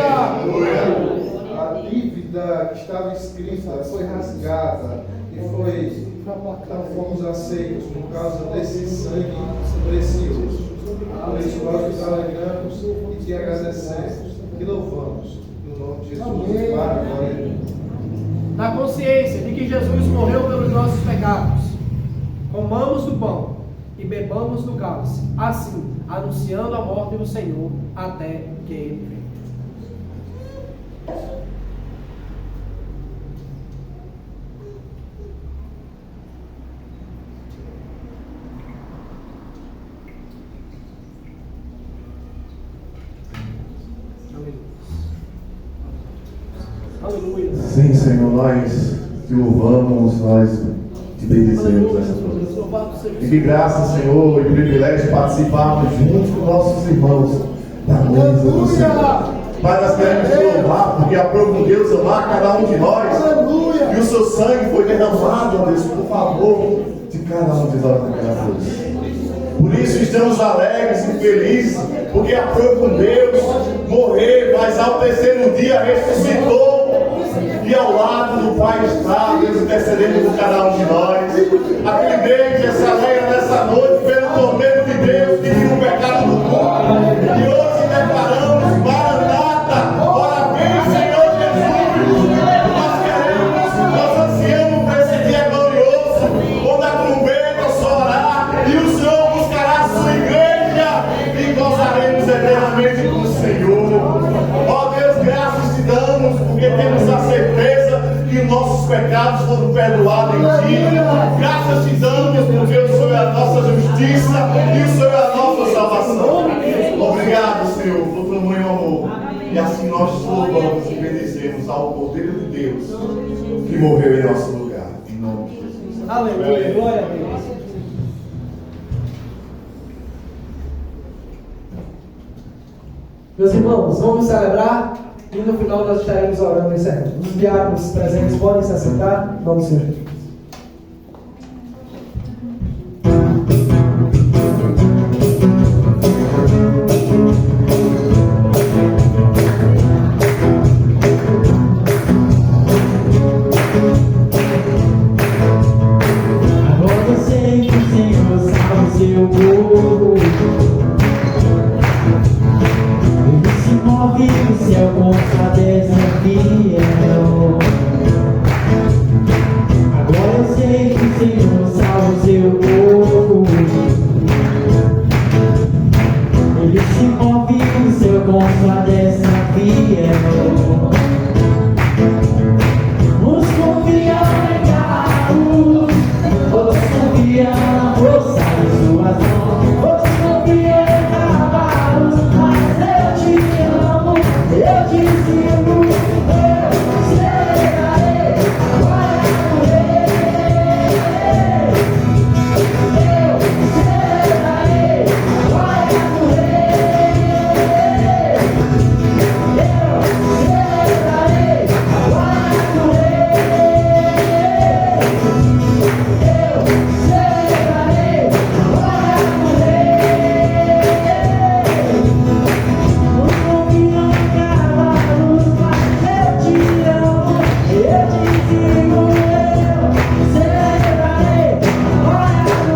A dívida que estava escrita foi rasgada e fomos aceitos por causa desse sangue precioso. Por isso nós nos alegramos e te agradecemos e louvamos no nome de Jesus. Para a glória de Deus. Na consciência de que Jesus morreu pelos nossos pecados, comamos do pão e bebamos do cálice, assim, anunciando a morte do Senhor até que Ele venha. Aleluia. Sim, Senhor, nós te louvamos, nós te bendizemos essa noite. E que graça, Senhor, e privilégio participarmos juntos com nossos irmãos da mesa do Senhor. Pai, nós queremos te louvar, porque aprove Deus amar cada um de nós. E o seu sangue foi derramado, ó Deus, por favor, de cada um de nós naquela cruz. Por isso estamos alegres e felizes, porque aprove Deus morrer, mas ao terceiro dia ressuscitou. E ao lado do Pai está, Deus intercedendo por cada um de nós. Aquele igreja se alegra nessa noite pelo Cordeiro de Deus que tira o pecado do mundo. E hoje declaramos, Maranata, ora vem, Senhor Jesus. Nós queremos, nós ansiamos por esse dia glorioso, quando a trombeta soará e o Senhor buscará a sua igreja e gozaremos eternamente com o Senhor. Ó Deus, graças te damos, porque temos a certeza que nossos pecados foram perdoados em ti. Graças te damos, porque o Senhor é a nossa justiça e o Senhor é a nossa salvação. Obrigado, Senhor, por tamanho amor. E assim nós te louvamos e bendizemos ao Cordeiro de Deus que morreu em nosso lugar. Em nome de Jesus. Aleluia, glória a Deus. Meus irmãos, vamos celebrar e no final nós estaremos orando e encerrando. Os diáconos presentes podem se assentar. Vamos, Senhor. Agora eu sei que o Senhor salva o seu povo. Ele se move no céu com sua desafio. Agora eu sei que o Senhor salva o seu povo. Ele se move no céu com sua desafio. Uns confiam em carros, outros confiam forçar em suas mãos, outros confiam em cavalos, mas eu te amo, eu te sigo, eu chegarei, agora é correr. Eu chegarei, agora é correr. Eu chegarei, agora é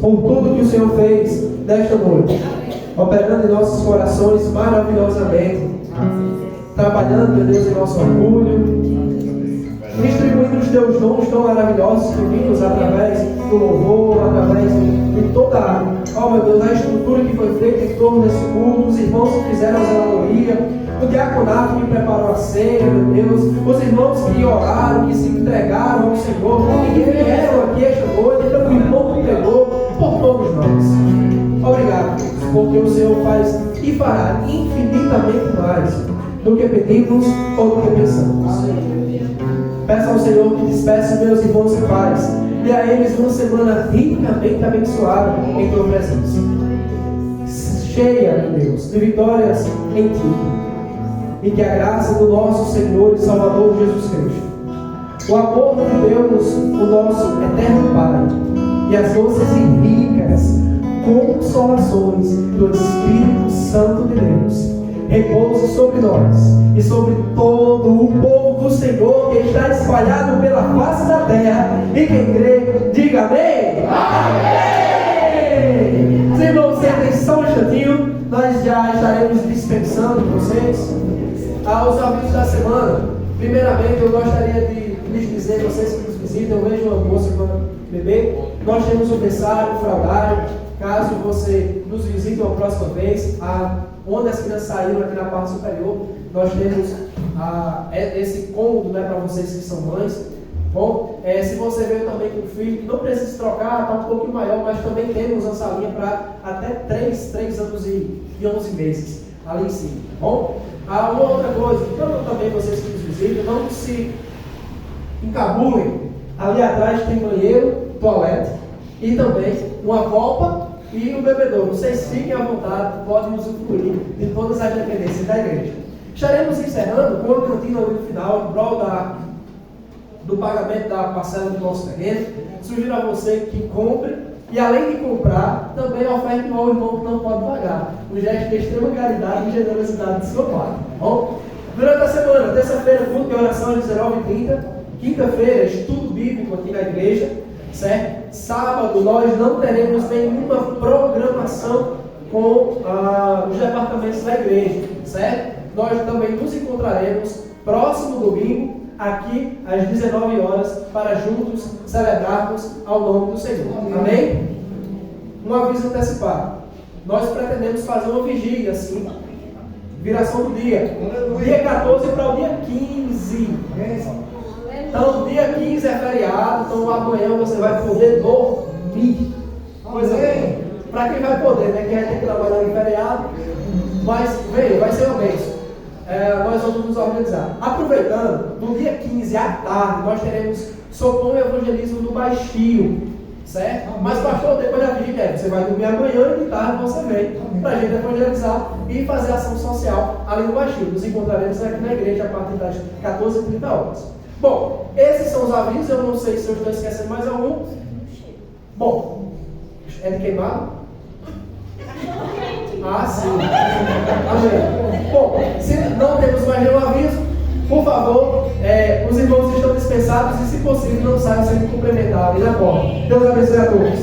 por tudo que o Senhor fez nesta noite, operando em nossos corações maravilhosamente, trabalhando, meu Deus, em nosso orgulho, distribuindo os teus dons tão maravilhosos que vimos através do louvor, através de toda meu Deus, a estrutura que foi feita em torno desse culto, os irmãos que fizeram a zeladoria, o diaconato que preparou a ceia, meu Deus, os irmãos que oraram, que se entregaram ao Senhor, que vieram aqui esta noite, então o irmão que pegou por todos nós. Obrigado, Deus, porque o Senhor faz e fará infinitamente mais do que pedimos ou do que pensamos. Peço ao Senhor que despeça meus irmãos em paz e a eles uma semana ricamente abençoada em tua presença. cheia, meu Deus, de vitórias em Ti. E que a graça do nosso Senhor e Salvador Jesus Cristo, o amor de Deus, o nosso eterno Pai, e as doces e ricas consolações do Espírito Santo de Deus repouse sobre nós e sobre todo o povo do Senhor que está espalhado pela face da terra. E quem crê, diga amém. Amém. Os irmãos, sentem só um instantinho, nós já estaremos dispensando vocês aos avisos da semana. Primeiramente, eu gostaria de lhes dizer, vocês que nos visitam, eu vejo uma moça com uma bebê, nós temos um berçário, um fraldário. Caso você nos visite uma próxima vez, onde as crianças saíram aqui na parte superior, nós temos esse cômodo, né, para vocês que são mães. Bom, se você veio também com o filho, não precisa trocar, está um pouquinho maior, mas também temos uma salinha para até 3 anos e 11 meses ali em cima. Bom, uma outra coisa, então também vocês que nos visitam, não se encabulem. Ali atrás tem banheiro, toalete e também uma copa e um bebedouro. Vocês fiquem à vontade, podem usufruir de todas as dependências da igreja. Estaremos encerrando com a cantina ali no final, em prol do pagamento da parcela do nosso terreno. Sugiro a você que compre e, além de comprar, também oferte ao irmão que não pode pagar. Um gesto de extrema caridade e generosidade do seu pai. Bom, durante a semana, terça-feira, culto de oração às 19h30. Quinta-feira, estudo bíblico aqui na igreja. Certo? Sábado nós não teremos nenhuma programação com os departamentos da igreja, certo? Nós também nos encontraremos próximo domingo aqui às 19 horas para juntos celebrarmos ao nome do Senhor. Amém? Um aviso antecipado. Nós pretendemos fazer uma vigília assim, viração do dia 14 para o dia 15. Então, dia 15 é feriado, então amanhã você vai poder dormir. Coisa bem. Para quem vai poder, né? Quem vai ter que trabalhar em feriado, mas veio, vai ser uma bênção. Nós vamos nos organizar. Aproveitando, no dia 15 à tarde, nós teremos sopão e evangelismo no Baixio, certo? Mas pastor, depois da vigília, você vai dormir amanhã e de tarde você vem para a gente evangelizar e fazer ação social ali no Baixio. Nos encontraremos aqui na igreja a partir das 14h30. Bom, esses são os avisos. Eu não sei se eu estou esquecendo mais algum. Bom, é de queimado? Ah, sim. Amém. Bom, se não temos mais nenhum aviso, por favor, os irmãos estão dispensados e, se possível, não saiam sem cumprimentar ali na porta. Deus abençoe a todos.